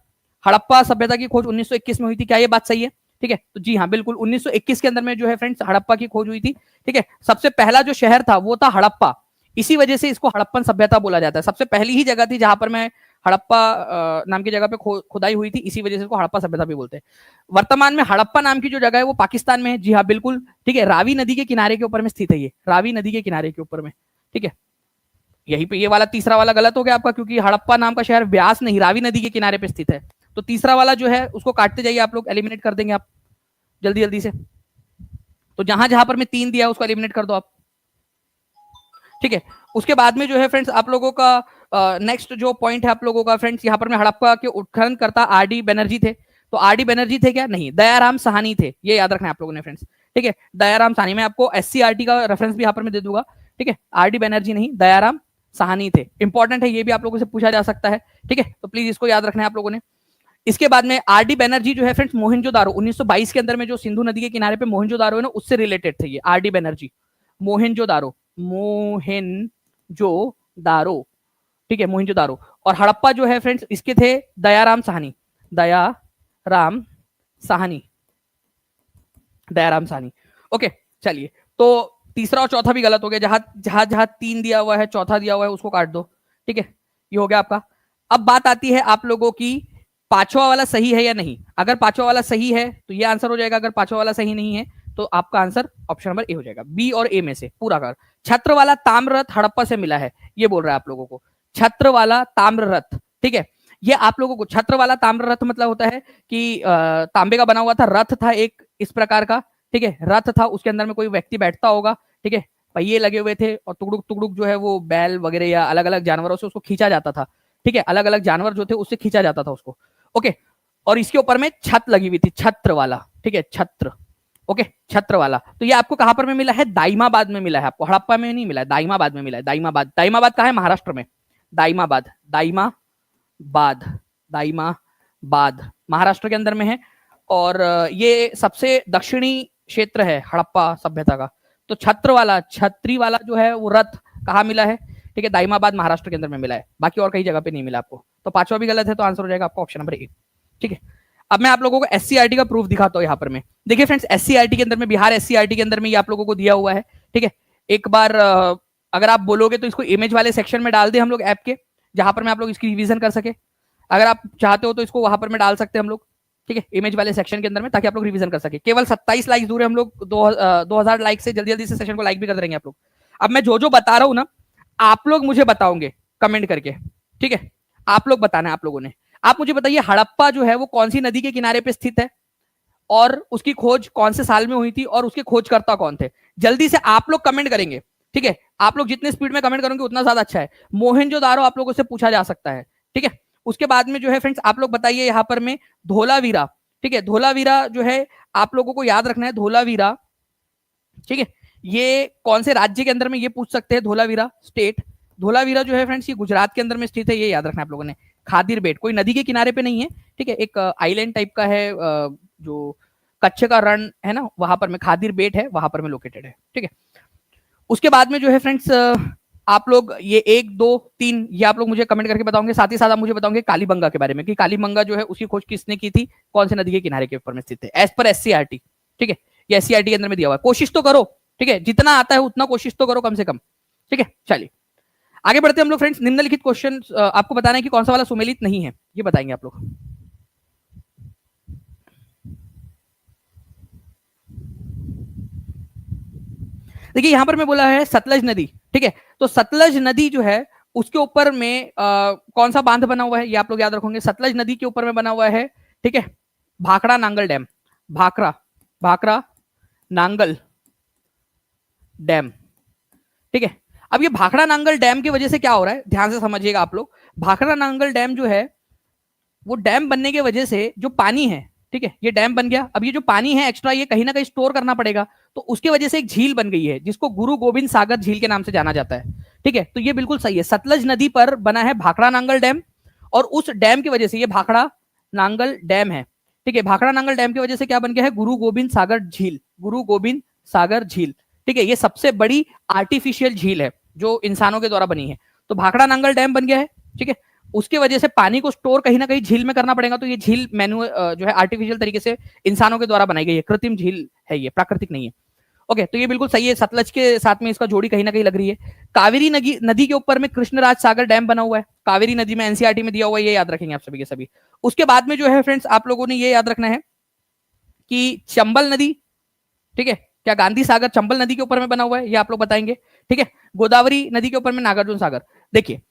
हड़प्पा सभ्यता की खोज 1921 में हुई थी, क्या ये बात सही है? ठीक है, तो जी हाँ बिल्कुल 1921 के अंदर में जो है फ्रेंड्स हड़प्पा की खोज हुई थी। ठीक है, सबसे पहला जो शहर था वो था हड़प्पा, इसी वजह से इसको हड़प्पन सभ्यता बोला जाता है। सबसे पहली ही जगह थी जहां पर मैं हड़प्पा नाम की जगह पे खुदाई हुई थी, इसी वजह से इसको हड़प्पा सभ्यता भी बोलते हैं। वर्तमान में हड़प्पा नाम की जो जगह है वो पाकिस्तान में है, जी हाँ बिल्कुल। ठीक है, रावी नदी के किनारे के ऊपर में स्थित है, ये रावी नदी के किनारे के ऊपर में। ठीक है, यहीं पे ये वाला तीसरा वाला गलत हो गया आपका, क्योंकि हड़प्पा नाम का शहर व्यास नहीं रावी नदी के किनारे पे स्थित है, तो तीसरा वाला जो है उसको काटते जाइए आप लोग, एलिमिनेट कर देंगे आप जल्दी जल्दी से। तो जहां जहां पर मैं 3 दिया उसको एलिमिनेट कर दो आप। ठीक है, उसके बाद में जो है फ्रेंड्स आप लोगों का नेक्स्ट जो पॉइंट है आप लोगों का फ्रेंड्स, यहाँ पर में हड़प्पा के उत्खनन करता आरडी बनर्जी थे, तो आरडी बनर्जी थे क्या? नहीं, दयाराम साहनी थे, ये याद रखना है आप लोगों ने फ्रेंड्स। ठीक है, दयाराम साहनी, मैं आपको एससीईआरटी का रेफरेंस भी यहाँ पर मैं दे दूंगा। ठीक है, आरडी बनर्जी नहीं, दयाराम साहनी थे, इंपॉर्टेंट है, ये भी आप लोगों से पूछा जा सकता है। ठीक है, तो प्लीज इसको याद रखना है आप लोगों ने। इसके बाद में आरडी बनर्जी जो है फ्रेंड्स मोहनजोदारो 1922 के अंदर में जो सिंधु नदी के किनारे पे मोहनजोदारो है ना, उससे रिलेटेड थे ये आरडी बनर्जी। मोहनजोदारो, मोहनजोदारो, ठीक है, मोहनजोदारो। और हड़प्पा जो है फ्रेंड्स इसके थे दयाराम साहनी, दयाराम साहनी, दयाराम साहनी। ओके, चलिए, तो तीसरा और चौथा भी गलत हो गया, जहां जहां जहां 3 दिया हुआ है, चौथा दिया हुआ है उसको काट दो। ठीक है, ये हो गया आपका। अब बात आती है आप लोगों की पांचवा वाला सही है या नहीं। अगर पांचवा वाला सही है तो ये आंसर हो जाएगा, अगर पांचवा वाला सही नहीं है तो आपका आंसर ऑप्शन नंबर ए हो जाएगा, बी और ए में से पूरा कर। छत्र वाला ताम्र रथ हड़प्पा से मिला है, ये बोल रहा है आप लोगों को, छत्र वाला ताम्र रथ। ठीक है, ये आप लोगों को छत्र वाला ताम्र रथ मतलब होता है कि तांबे का बना हुआ था, रथ था एक इस प्रकार का। ठीक है, रथ था, उसके अंदर में कोई व्यक्ति बैठता होगा। ठीक है, पहिए लगे हुए थे और टुकड़ुक टुकड़ुक जो है वो बैल वगैरह या अलग अलग जानवरों से उसको खींचा जाता था। ठीक है, अलग अलग जानवर जो थे उससे खींचा जाता था उसको। ओके, और इसके ऊपर में छत लगी हुई थी, छत्र वाला। ठीक है, छत्र। ओके, छत्र वाला। तो ये आपको कहां पर में मिला है? दाइमाबाद में मिला है आपको, हड़प्पा में नहीं मिला है, दाइमाबाद में मिला है। दाइमाबाद, दाइमाबाद कहाँ है? महाराष्ट्र में। दाइमाबाद, दाइमाबाद, दाइमाबाद महाराष्ट्र के अंदर में है। और ये सबसे दक्षिणी क्षेत्र है हड़प्पा सभ्यता का। तो छत्र वाला, छत्री वाला जो है वो रथ कहाँ मिला है? ठीक है, दाइमाबाद महाराष्ट्र के अंदर में मिला है, बाकी और कई जगह पे नहीं मिला आपको। तो पांचवा भी गलत है, तो आंसर हो जाएगा आपका ऑप्शन नंबर ए। ठीक है, अब मैं आप लोगों को एससीईआरटी का प्रूफ दिखाता हूँ यहाँ पर में। देखिए फ्रेंड्स, एससीईआरटी के अंदर में, बिहार एससीईआरटी के अंदर में ये आप लोगों को दिया हुआ है। ठीक है, एक बार अगर आप बोलोगे तो इसको इमेज वाले सेक्शन में डाल दे हम लोग ऐप के, जहां पर में आप लोग इसकी रिवीजन कर सके। अगर आप चाहते हो तो इसको वहां पर में डाल सकते हैं हम लोग। ठीक है, इमेज वाले सेक्शन के अंदर में, ताकि आप लोग रिवीजन कर सके। केवल 27 लाइक्स दूर है हम लोग 2000 लाइक से। जल्दी जल्दी से सेशन को लाइक भी कर देंगे आप लोग। अब मैं जो जो बता रहा हूं ना, आप लोग मुझे बताओगे कमेंट करके। ठीक है, आप लोग बताना है आप लोगों ने। आप मुझे बताइए हड़प्पा जो है वो कौन सी नदी के किनारे पे स्थित है, और उसकी खोज कौन से साल में हुई थी, और उसके खोजकर्ता कौन थे। जल्दी से आप लोग कमेंट करेंगे। ठीक है, आप लोग जितने स्पीड में कमेंट करेंगे उतना ज्यादा अच्छा है। मोहनजोदारो आप लोगों से पूछा जा सकता है। ठीक है, उसके बाद में जो है फ्रेंड्स, आप लोग बताइए यहाँ पर में धोलावीरा। ठीक है, धोलावीरा जो है आप लोगों को याद रखना है, धोलावीरा। ठीक है, ये कौन से राज्य के अंदर में, ये पूछ सकते हैं, धोलावीरा स्टेट। धोलावीरा जो है फ्रेंड्स ये गुजरात के अंदर में स्थित है, ये याद रखना है आप लोगों ने। खादिर बेट कोई नदी के किनारे पे नहीं है। ठीक है, एक आइलैंड टाइप का है, जो कच्छ का रण है ना, वहां पर में खादिर बेट है, वहां पर में लोकेटेड है। ठीक है, उसके बाद में जो है फ्रेंड्स, आप लोग ये 1 2 3 ये आप लोग मुझे कमेंट करके बताओगे। साथ ही साथ आप मुझे बताओगे कालीबंगा के बारे में, कि कालीबंगा जो है उसकी खोज किसने की थी, कौन से नदी के किनारे के ऊपर में स्थित है, एज पर एससीईआरटी। ठीक है, ये एससीईआरटी के अंदर में दिया हुआ है, कोशिश तो करो। ठीक है, जितना आता है उतना कोशिश तो करो कम से कम। ठीक है, चलिए आगे बढ़ते हैं हम लोग फ्रेंड्स। निम्नलिखित क्वेश्चन आपको बताना है कि कौन सा वाला सुमेलित नहीं है, ये बताएंगे आप लोग। देखिए यहां पर मैं बोला है सतलज नदी। ठीक है, तो सतलज नदी जो है उसके ऊपर में कौन सा बांध बना हुआ है, ये आप लोग याद रखोगे। सतलज नदी के ऊपर में बना हुआ है, ठीक है, भाखड़ा नांगल डैम। भाखड़ा, भाखड़ा नांगल डैम। ठीक है, अब ये भाखड़ा नांगल डैम की वजह से क्या हो रहा है, ध्यान से समझिएगा आप लोग। भाखड़ा नांगल डैम जो है, वो डैम बनने की वजह से जो पानी है, ठीक है, ये डैम बन गया। अब ये जो पानी है एक्स्ट्रा, ये कहीं ना कहीं स्टोर करना पड़ेगा, तो उसकी वजह से एक झील बन गई है, जिसको गुरु गोविंद सागर झील के नाम से जाना जाता है। ठीक है, तो ये बिल्कुल सही है, सतलज नदी पर बना है भाखड़ा नांगल डैम, और उस डैम की वजह से ये भाखड़ा नांगल डैम है। ठीक है, भाखड़ा नांगल डैम की वजह से क्या बन गया है, गुरु गोविंद सागर झील, गुरु गोविंद सागर झील। ठीक है, ये सबसे बड़ी आर्टिफिशियल झील है जो इंसानों के द्वारा बनी है। तो भाखड़ा नांगल डैम बन गया है। ठीक है, उसकी वजह से पानी को स्टोर कहीं ना कहीं झील में करना पड़ेगा, तो ये झील मैन्युअल जो है आर्टिफिशियल तरीके से इंसानों के द्वारा बनाई गई है, कृत्रिम झील है, ये प्राकृतिक नहीं है। ओके, तो ये बिल्कुल सही है, सतलज के साथ में इसका जोड़ी कहीं ना कहीं लग रही है। कावेरी नदी के ऊपर में कृष्णराज सागर डैम बना हुआ है, कावेरी नदी में, एनसीईआरटी में दिया हुआ है, ये याद रखेंगे आप सभी के सभी। उसके बाद में जो है फ्रेंड्स, आप लोगों ने ये याद रखना है कि चंबल नदी, ठीक है, क्या गांधी सागर चंबल नदी के ऊपर में बना हुआ है, ये आप लोग बताएंगे। ठीक है, गोदावरी नदी के ऊपर में नागार्जुन सागर। देखिए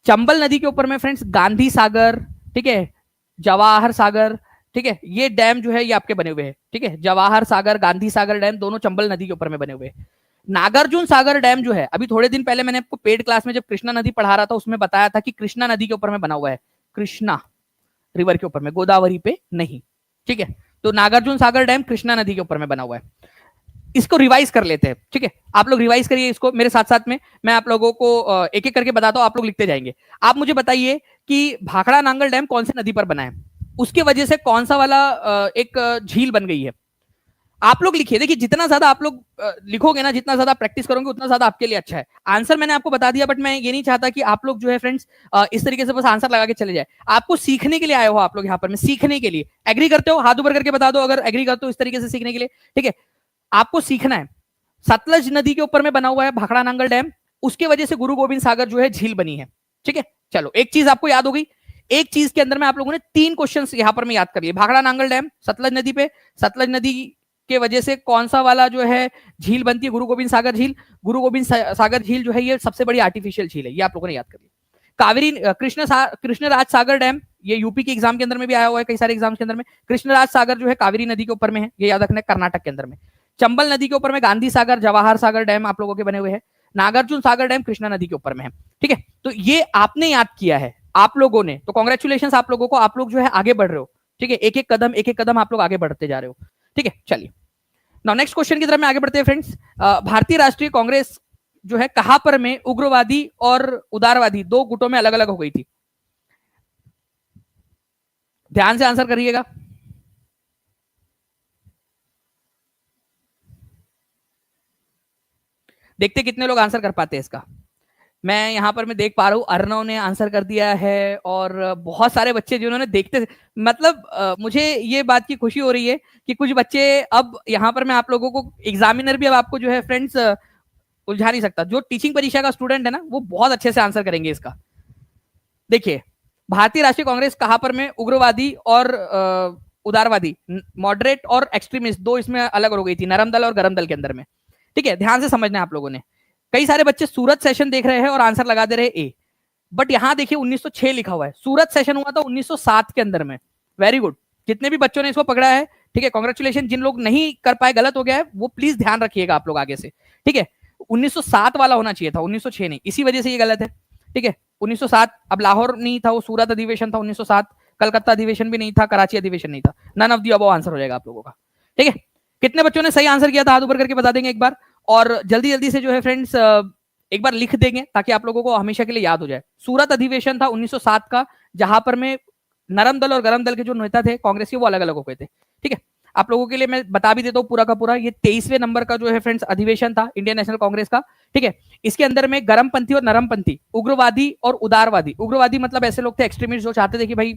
चंबल नदी के ऊपर में फ्रेंड्स गांधी सागर, ठीक है, जवाहर सागर, ठीक है, ये डैम जो है ये आपके बने हुए हैं। ठीक है, जवाहर सागर, गांधी सागर डैम दोनों चंबल नदी के ऊपर में बने हुए हैं। नागार्जुन सागर डैम जो है, अभी थोड़े दिन पहले मैंने आपको पेड क्लास में जब कृष्णा नदी पढ़ा रहा था उसमें बताया था कि कृष्णा नदी के ऊपर में बना हुआ है, कृष्णा रिवर के ऊपर में, गोदावरी पे नहीं। ठीक है, तो नागार्जुन सागर डैम कृष्णा नदी के ऊपर में बना हुआ है। इसको रिवाइज कर लेते हैं। ठीक है, आप लोग रिवाइज करिए इसको मेरे साथ साथ में, मैं आप लोगों को एक एक करके बताता हूं, आप लोग लिखते जाएंगे। आप मुझे बताइए कि भाखड़ा नांगल डैम कौन सी नदी पर बना है, उसकी वजह से कौन सा वाला एक झील बन गई है। आप लोग लिखिए, देखिए जितना ज्यादा आप लोग लिखोगे ना, जितना ज्यादा प्रैक्टिस करोगे उतना ज्यादा आपके लिए अच्छा है। आंसर मैंने आपको बता दिया, बट मैं ये नहीं चाहता कि आप लोग जो है फ्रेंड्स इस तरीके से बस आंसर लगा के चले जाए। आपको सीखने के लिए आए हो आप लोग यहाँ पर, मैं सीखने के लिए। एग्री करते हो, हाथ ऊपर करके बता दो अगर एग्री करते हो इस तरीके से सीखने के लिए। ठीक है, आपको सीखना है। सतलज नदी के ऊपर में बना हुआ है भाखड़ा नांगल डैम, उसके वजह से गुरु गोविंद सागर जो है झील बनी है। ठीक है, चलो एक चीज आपको याद हो गई। एक चीज के अंदर में आप लोगों ने 3 क्वेश्चंस यहां पर में याद कर लिए। भाखड़ा नांगल डैम सतलज नदी पे, सतलज नदी के वजह से कौन सा वाला जो है झील बनती है, गुरु गोविंद सागर झील। गुरु गोविंद सागर झील जो है ये सबसे बड़ी आर्टिफिशियल झील है, ये आप लोगों ने याद कर लिया। कावेरी कृष्णराज सागर डैम, ये यूपी के एग्जाम के अंदर में भी आया हुआ है, कई सारे एग्जाम्स के अंदर में। कृष्णराज सागर जो है कावेरी नदी के ऊपर में है, ये याद रखना है, कर्नाटक के अंदर में। चंबल नदी के ऊपर में गांधी सागर जवाहर सागर डैम आप लोगों के बने हुए हैं, नागार्जुन सागर डैम कृष्णा नदी के ऊपर में है। ठीक है, तो ये आपने याद किया है आप लोगों ने, तो कॉन्ग्रेचुलेशन आप लोगों को, आप लोग जो है आगे बढ़ रहे हो। ठीक है, एक एक कदम आप लोग आगे बढ़ते जा रहे हो। ठीक है, चलिए नाउ नेक्स्ट क्वेश्चन की तरफ में आगे बढ़ते हैं फ्रेंड्स। भारतीय राष्ट्रीय कांग्रेस जो है कहां पर में उग्रवादी और उदारवादी दो गुटों में अलग अलग हो गई थी? ध्यान से आंसर करिएगा। देखते कितने लोग आंसर कर पाते हैं इसका। मैं यहां पर मैं देख पा रहा हूं अर्णव ने आंसर कर दिया है और बहुत सारे बच्चे जिन्होंने देखते, मतलब मुझे ये बात की खुशी हो रही है कि कुछ बच्चे, अब यहां पर मैं आप लोगों को एग्जामिनर भी अब आपको जो है फ्रेंड्स उलझा नहीं सकता। जो टीचिंग परीक्षा का स्टूडेंट है ना वो बहुत अच्छे से आंसर करेंगे इसका। देखिए भारतीय राष्ट्रीय कांग्रेस कहां पर में उग्रवादी और उदारवादी, मॉडरेट और एक्सट्रीमिस्ट दो इसमें अलग हो गई थी, नरम दल और गरम दल के अंदर में। ठीक है, ध्यान से समझना है आप लोगों ने। कई सारे बच्चे सूरत सेशन देख रहे हैं और आंसर लगा दे रहे हैं ए, बट यहां देखिए 1906 लिखा हुआ है, सूरत सेशन हुआ था 1907 के अंदर में। वेरी गुड, जितने भी बच्चों ने इसको पकड़ा है, ठीक है, कॉन्ग्रेचुलेशन। जिन लोग नहीं कर पाए, गलत हो गया है, वो प्लीज ध्यान रखिएगा आप लोग आगे से। ठीक है, 1907 वाला होना चाहिए था, 1906 नहीं, इसी वजह से ये गलत है। ठीक है, 1907, अब लाहौर नहीं था, वो सूरत अधिवेशन था 1907, कलकत्ता अधिवेशन भी नहीं था, कराची अधिवेशन नहीं था। None of the above answer हो जाएगा आप लोगों का। ठीक है, कितने बच्चों ने सही आंसर किया था हाथ ऊपर करके बता देंगे एक बार, और जल्दी जल्दी से जो है फ्रेंड्स एक बार लिख देंगे ताकि आप लोगों को हमेशा के लिए याद हो जाए। सूरत अधिवेशन था 1907 का, जहां पर में नरम दल और गरम दल के जो नेता थे कांग्रेस के वो अलग अलग हो गए थे। ठीक है, आप लोगों के लिए मैं बता भी देता हूँ पूरा का पूरा, ये 23वें नंबर का जो है फ्रेंड्स अधिवेशन था इंडियन नेशनल कांग्रेस का। ठीक है, इसके अंदर में गरमपंथी और नरमपंथी, उग्रवादी और उदारवादी, उग्रवादी मतलब ऐसे लोग थे एक्सट्रीमिस्ट जो चाहते थे कि भाई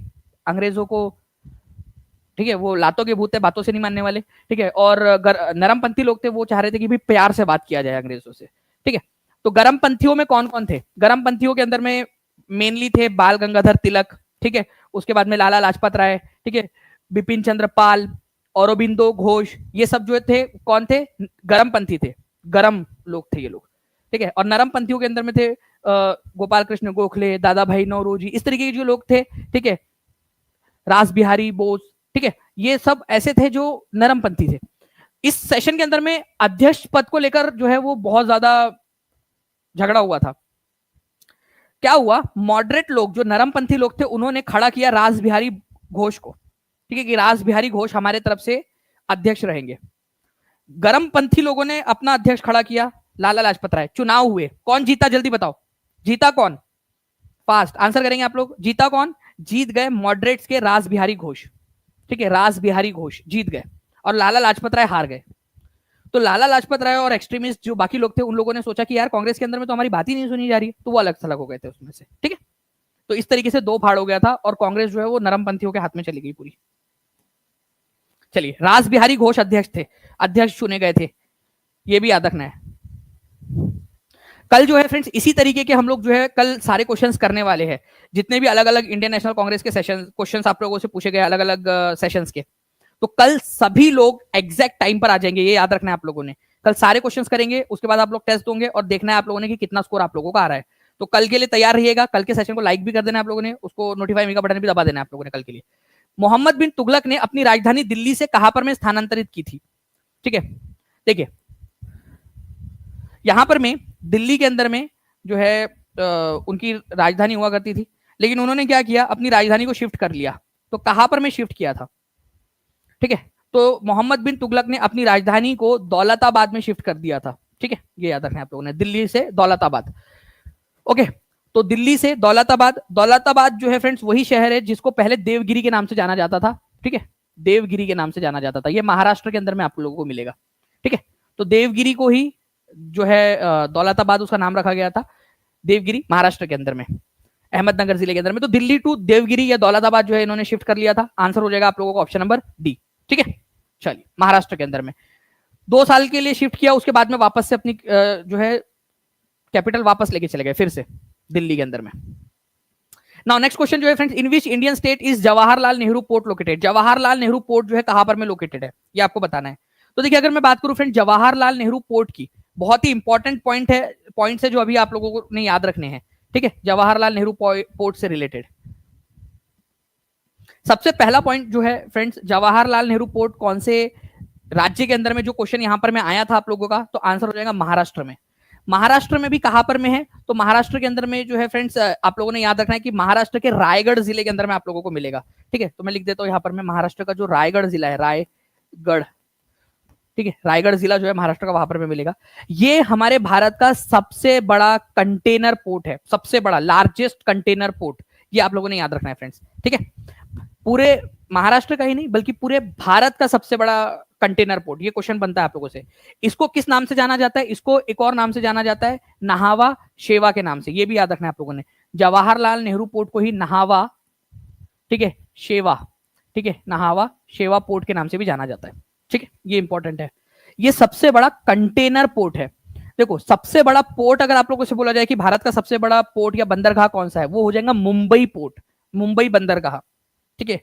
अंग्रेजों को, ठीक है, वो लातों के भूत थे, बातों से नहीं मानने वाले। ठीक है, और नरमपंथी लोग थे, वो चाह रहे थे कि भाई प्यार से बात किया जाए अंग्रेजों से। ठीक है, तो गरम पंथियों में कौन कौन थे? गरम पंथियों के अंदर में मेनली थे बाल गंगाधर तिलक, ठीक है, उसके बाद में लाला लाजपत राय, ठीक है, बिपिन चंद्र पाल, औरोबिंदो घोष, ये सब जो थे कौन थे? गरम पंथी थे, गरम लोग थे ये लोग। ठीक है, और नरम पंथियों के अंदर में थे गोपाल कृष्ण गोखले, दादा भाई नौरोजी, इस तरीके के जो लोग थे। ठीक है, रास बिहारी बोस, ठीक है, ये सब ऐसे थे जो नरम पंथी थे। इस सेशन के अंदर में अध्यक्ष पद को लेकर जो है वो बहुत ज्यादा झगड़ा हुआ था। क्या हुआ, मॉडरेट लोग जो नरमपंथी लोग थे उन्होंने खड़ा किया रास बिहारी घोष को, ठीक है, कि रास बिहारी घोष हमारे तरफ से अध्यक्ष रहेंगे। गरमपंथी लोगों ने अपना अध्यक्ष खड़ा किया लाला लाजपत राय। चुनाव हुए, कौन जीता जल्दी बताओ, जीता कौन? फास्ट आंसर करेंगे आप लोग, जीता कौन? जीत गए मॉडरेट्स के रास बिहारी घोष। ठीक है, रास बिहारी घोष जीत गए और लाला लाजपत राय हार गए। तो लाला लाजपत राय और एक्सट्रीमिस्ट जो बाकी लोग थे उन लोगों ने सोचा कि यार कांग्रेस के अंदर में तो हमारी बात ही नहीं सुनी जा रही है, तो वो अलग थलग हो गए थे उसमें से। ठीक है, तो इस तरीके से दो फाड़ हो गया था और कांग्रेस जो है वो नरमपंथियों के हाथ में चली गई पूरी। चलिए, रास बिहारी घोष अध्यक्ष थे, अध्यक्ष चुने गए थे, ये भी याद रखना है। कल जो है फ्रेंड्स इसी तरीके के हम लोग जो है कल सारे क्वेश्चंस करने वाले हैं, जितने भी अलग अलग इंडियन नेशनल कांग्रेस के सेशन क्वेश्चंस आप लोगों से पूछे गए अलग अलग सेशंस के, तो कल सभी लोग एग्जैक्ट टाइम पर आ जाएंगे, ये याद रखना है आप लोगों ने। कल सारे क्वेश्चंस करेंगे, उसके बाद आप लोग टेस्ट दोगे और देखना है आप लोगों ने कि कितना स्कोर आप लोगों का आ रहा है। तो कल के लिए तैयार रहिएगा, कल के सेशन को लाइक भी कर देना आप लोगों ने, उसको नोटिफाई का बटन भी दबा देना आप लोगों ने कल के लिए। मोहम्मद बिन तुगलक ने अपनी राजधानी दिल्ली से कहां पर में स्थानांतरित की थी? ठीक है, देखिए यहां पर में दिल्ली के अंदर में जो है उनकी राजधानी हुआ करती थी, लेकिन उन्होंने क्या किया, अपनी राजधानी को शिफ्ट कर लिया। तो कहां पर में शिफ्ट किया था? ठीक है, तो मोहम्मद बिन तुगलक ने अपनी राजधानी को दौलताबाद में शिफ्ट कर दिया था। ठीक है, ये याद रखना है आप लोगों ने, दिल्ली से दौलताबाद। ओके, तो दिल्ली से दौलताबाद, दौलताबाद जो है फ्रेंड्स वही शहर है जिसको पहले देवगिरी के नाम से जाना जाता था। ठीक है, देवगिरी के नाम से जाना जाता था, ये महाराष्ट्र के अंदर में आप लोगों को मिलेगा। ठीक है, तो देवगिरी को ही जो है दौलताबाद उसका नाम रखा गया था, देवगिरी महाराष्ट्र के अंदर में, अहमदनगर जिले के अंदर में। तो दिल्ली टू देवगिरी या दौलताबाद जो है इन्होंने शिफ्ट कर लिया था। आंसर हो जाएगा आप लोगों को ऑप्शन नंबर डी। ठीक है, चलिए, महाराष्ट्र के अंदर में 2 साल के लिए शिफ्ट किया, उसके बाद में वापस से अपनी जो है कैपिटल वापस लेके चले गए फिर से दिल्ली के अंदर में। नाउ नेक्स्ट क्वेश्चन जो है friends, in which Indian state is Jawaharlal Nehru port located? Jawaharlal Nehru port जो है कहां पर में लोकेटेड है, ये आपको बताना है। तो देखिए, अगर मैं बात करूं फ्रेंड जवाहरलाल नेहरू पोर्ट की, बहुत ही इंपॉर्टेंट पॉइंट है जो अभी आप लोगों को नहीं याद रखने हैं। ठीक है, जवाहरलाल नेहरू पोर्ट से रिलेटेड सबसे पहला पॉइंट जो है फ्रेंड्स, जवाहरलाल नेहरू पोर्ट कौन से राज्य के अंदर में जो क्वेश्चन यहां पर मैं आया था आप लोगों का, तो आंसर हो जाएगा महाराष्ट्र में। महाराष्ट्र में भी कहां पर में है, तो महाराष्ट्र के अंदर में जो है फ्रेंड्स आप लोगों ने याद रखना है कि महाराष्ट्र के रायगढ़ जिले के अंदर में आप लोगों को मिलेगा। ठीक है, तो मैं लिख देता हूं यहां पर में महाराष्ट्र का जो रायगढ़ जिला है, रायगढ़, ठीक है, रायगढ़ जिला जो है महाराष्ट्र का, वहां पर में मिलेगा। ये हमारे भारत का सबसे बड़ा कंटेनर पोर्ट है, सबसे बड़ा लार्जेस्ट कंटेनर पोर्ट, ये आप लोगों ने याद रखना है फ्रेंड्स। ठीक है, पूरे महाराष्ट्र का ही नहीं बल्कि पूरे भारत का सबसे बड़ा कंटेनर पोर्ट, ये क्वेश्चन बनता है आप लोगों से। इसको किस नाम से जाना जाता है, इसको एक और नाम से जाना जाता है, नहावा शेवा के नाम से, ये भी याद रखना है आप लोगों ने। जवाहरलाल नेहरू पोर्ट को ही नहावा, ठीक है, शेवा, ठीक है, नहावा शेवा पोर्ट के नाम से भी जाना जाता है। ठीक है, ये इंपॉर्टेंट है, ये सबसे बड़ा कंटेनर पोर्ट है। देखो, सबसे बड़ा पोर्ट अगर आप लोगों से बोला जाए कि भारत का सबसे बड़ा पोर्ट या बंदरगाह कौन सा है, वो हो जाएगा मुंबई पोर्ट, मुंबई बंदरगाह। ठीक है,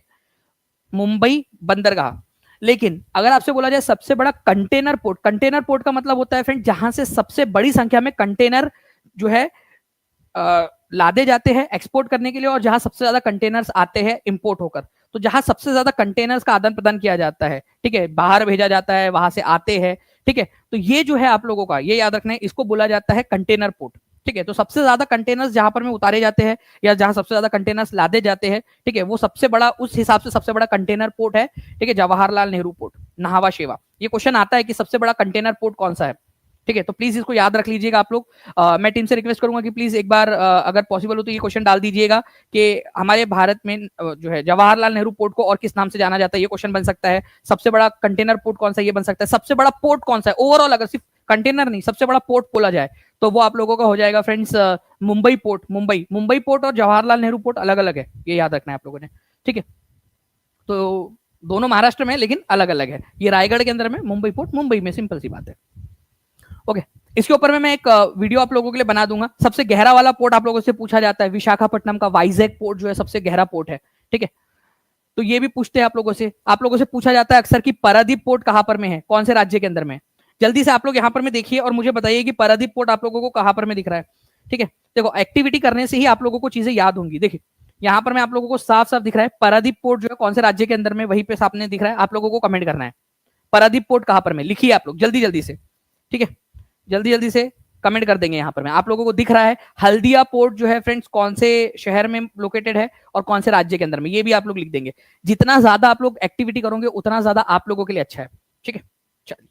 मुंबई बंदरगाह। लेकिन अगर आपसे बोला जाए सबसे बड़ा कंटेनर पोर्ट, कंटेनर पोर्ट का मतलब होता है फ्रेंड जहां से सबसे बड़ी संख्या में कंटेनर जो है लादे जाते हैं एक्सपोर्ट करने के लिए, और जहां सबसे ज्यादा कंटेनर्स आते हैं इंपोर्ट होकर। तो जहां सबसे ज्यादा कंटेनर्स का आदान प्रदान किया जाता है, ठीक है, बाहर भेजा जाता है, वहां से आते हैं, ठीक है, तो ये जो है आप लोगों का ये याद रखना है, इसको बोला जाता है कंटेनर पोर्ट। ठीक है, तो सबसे ज्यादा कंटेनर्स जहां पर में उतारे जाते हैं या जहां सबसे ज्यादा कंटेनर्स लादे जाते हैं, ठीक है, वो सबसे बड़ा, उस हिसाब से सबसे बड़ा कंटेनर पोर्ट है, ठीक है, जवाहरलाल नेहरू पोर्ट, नहावा शेवा। ये क्वेश्चन आता है कि सबसे बड़ा कंटेनर पोर्ट कौन सा है। ठीक है, तो प्लीज इसको याद रख लीजिएगा आप लोग। मैं टीम से रिक्वेस्ट करूंगा कि प्लीज एक बार अगर पॉसिबल हो तो ये क्वेश्चन डाल दीजिएगा कि हमारे भारत में जो है जवाहरलाल नेहरू पोर्ट को और किस नाम से जाना जाता है, ये क्वेश्चन बन सकता है। सबसे बड़ा कंटेनर पोर्ट कौन सा है, ये बन सकता है। सबसे बड़ा पोर्ट कौन सा है ओवरऑल, अगर सिर्फ कंटेनर नहीं, सबसे बड़ा पोर्ट बोला जाए तो वो आप लोगों का हो जाएगा friends Mumbai port. Mumbai, Mumbai port और जवाहरलाल नेहरू पोर्ट अलग अलग है, ये याद रखना है आप लोगों ने। ठीक है, तो दोनों महाराष्ट्र में लेकिन अलग अलग है। ये रायगढ़ के अंदर में मुंबई पोर्ट, मुंबई में, सिंपल सी बात है। ओके, इसके ऊपर में मैं एक वीडियो आप लोगों के लिए बना दूंगा। सबसे गहरा वाला पोर्ट आप लोगों से पूछा जाता है, विशाखापट्टनम का वाइजैक पोर्ट जो है सबसे गहरा पोर्ट है। ठीक है, तो ये भी पूछते हैं आप लोगों से पूछा जाता है अक्सर कि पारादीप पोर्ट कहां पर में है, कौन से राज्य के अंदर में। जल्दी से आप लोग यहाँ पर में देखिए और मुझे बताइए कि पारादीप पोर्ट आप लोगों को कहां पर में दिख रहा है। ठीक है, देखो एक्टिविटी करने से ही आप लोगों को चीजें याद होंगी। देखिए यहाँ पर मैं आप लोगों को साफ साफ दिख रहा है पारादीप पोर्ट जो है कौन से राज्य के अंदर में, वहीं पे सामने दिख रहा है। आप लोगों को कमेंट करना है पारादीप पोर्ट कहां पर में, लिखिए आप लोग जल्दी जल्दी से। ठीक है, जल्दी जल्दी से कमेंट कर देंगे। यहाँ पर मैं आप लोगों को दिख रहा है हल्दिया पोर्ट जो है फ्रेंड्स कौन से शहर में लोकेटेड है और कौन से राज्य के अंदर में, ये भी आप लोग लिख देंगे। जितना ज्यादा आप लोग एक्टिविटी करोगे उतना ज्यादा आप लोगों के लिए अच्छा है। ठीक है, चलिए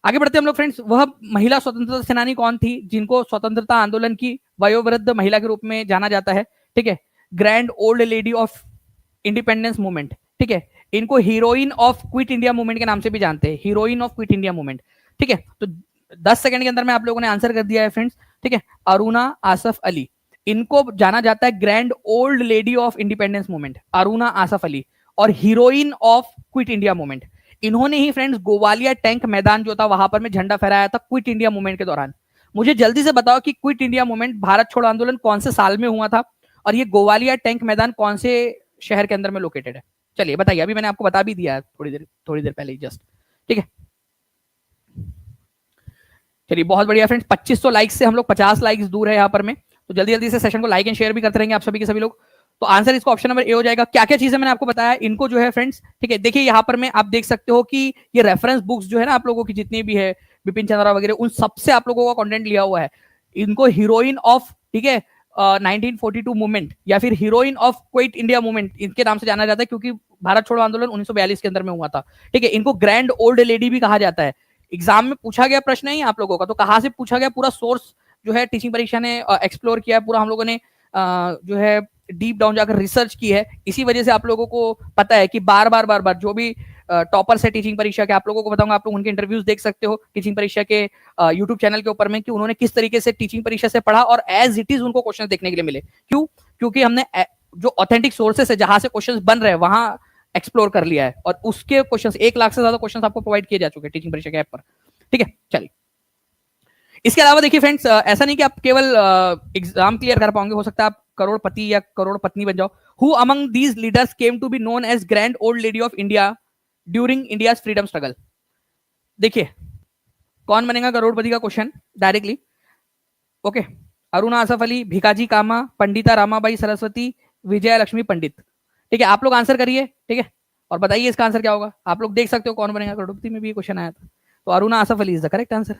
आगे बढ़ते हैं हम लोग फ्रेंड्स। वह महिला स्वतंत्रता सेनानी कौन थी जिनको स्वतंत्रता आंदोलन की वयोवृद्ध महिला के रूप में जाना जाता है। ठीक है, grand old lady of independence movement. ठीक है, इनको heroine of quit India movement के नाम से भी जानते हैं, heroine of quit India movement. ठीक है, तो 10 सेकंड के अंदर में आप लोगों ने आंसर कर दिया है फ्रेंड्स। ठीक है, अरुणा आसफ अली, इनको जाना जाता है grand old lady of independence movement, Aruna Asaf Ali, और heroine of quit India movement. इन्होंने ही फ्रेंड्स गोवालिया टैंक मैदान जो था वहां पर में झंडा फहराया था क्विट इंडिया मूवमेंट के दौरान। मुझे जल्दी से बताओ कि क्विट इंडिया मूवमेंट, भारत छोड़ो आंदोलन कौन से साल में हुआ था और ये गोवालिया टैंक मैदान कौन से शहर के अंदर में लोकेटेड है। चलिए बताइए, अभी मैंने आपको बता भी दिया है थोड़ी देर पहले ही जस्ट। ठीक है, चलिए बहुत बढ़िया फ्रेंड्स, 2500 लाइक्स से हम लोग 50 लाइक्स दूर है यहाँ पर में। तो जल्दी जल्दी से सेशन को लाइक एंड शेयर भी करते रहेंगे आप सभी के सभी लोग। तो आंसर इसका ऑप्शन नंबर ए हो जाएगा। क्या क्या चीजें मैंने आपको बताया इनको जो है फ्रेंड्स, ठीक है, देखिए यहाँ पर में आप देख सकते हो कि ये रेफरेंस बुक्स जो है ना आप लोगों की जितनी भी है, बिपिन चंद्रा वगैरह, उन सबसे आप लोगों का कंटेंट लिया हुआ है। इनको हीरोइन ऑफ, ठीक है, 1942 मूवमेंट या फिर heroine of quit India movement इनके नाम से जाना जाता है क्योंकि भारत छोड़ो आंदोलन 1942 के अंदर में हुआ था। ठीक है, इनको ग्रैंड ओल्ड लेडी भी कहा जाता है। एग्जाम में पूछा गया प्रश्न है आप लोगों का, तो कहाँ से पूछा गया, पूरा सोर्स जो है टीचिंग परीक्षा ने एक्सप्लोर किया है, पूरा हम लोगों ने जो है डीप डाउन जाकर रिसर्च की है। इसी वजह से आप लोगों को पता है कि बार बार जो भी टॉपर्स है टीचिंग परीक्षा के, आप लोगों को बताऊंगा, आप लोग उनके इंटरव्यूज देख सकते हो टीचिंग परीक्षा के यूट्यूब चैनल के ऊपर में कि उन्होंने किस तरीके से टीचिंग परीक्षा से पढ़ा और एज इट इज उनको क्वेश्चन देखने के लिए मिले। क्यों? क्योंकि हमने जो ऑथेंटिक सोर्सेस है जहां से क्वेश्चन बन रहे हैं वहां एक्सप्लोर कर लिया है और उसके क्वेश्चन 1 लाख से ज्यादा क्वेश्चन आपको प्रोवाइड किए जा चुके हैं टीचिंग परीक्षा के ऐप पर। ठीक है, चलिए इसके अलावा देखिए फ्रेंड्स, ऐसा नहीं कि आप केवल एग्जाम क्लियर कर पाओगे, हो सकता है आप करोड़पति या करोड़पत्नी बन जाओ। Who among these leaders came to be known as grand old lady of India during India's freedom struggle. देखिए कौन बनेगा करोड़पति का question directly. Okay, Aruna Asaf Ali, Bhikaji Cama, Pandita Ramabai Saraswati, Vijaya Lakshmi पंडित। ठीक है, आप लोग आंसर करिए। ठीक है, और बताइए इसका आंसर क्या होगा। आप लोग देख सकते हो कौन बनेगा करोड़पति में भी क्वेश्चन आया था, तो Aruna Asaf Ali is the correct answer.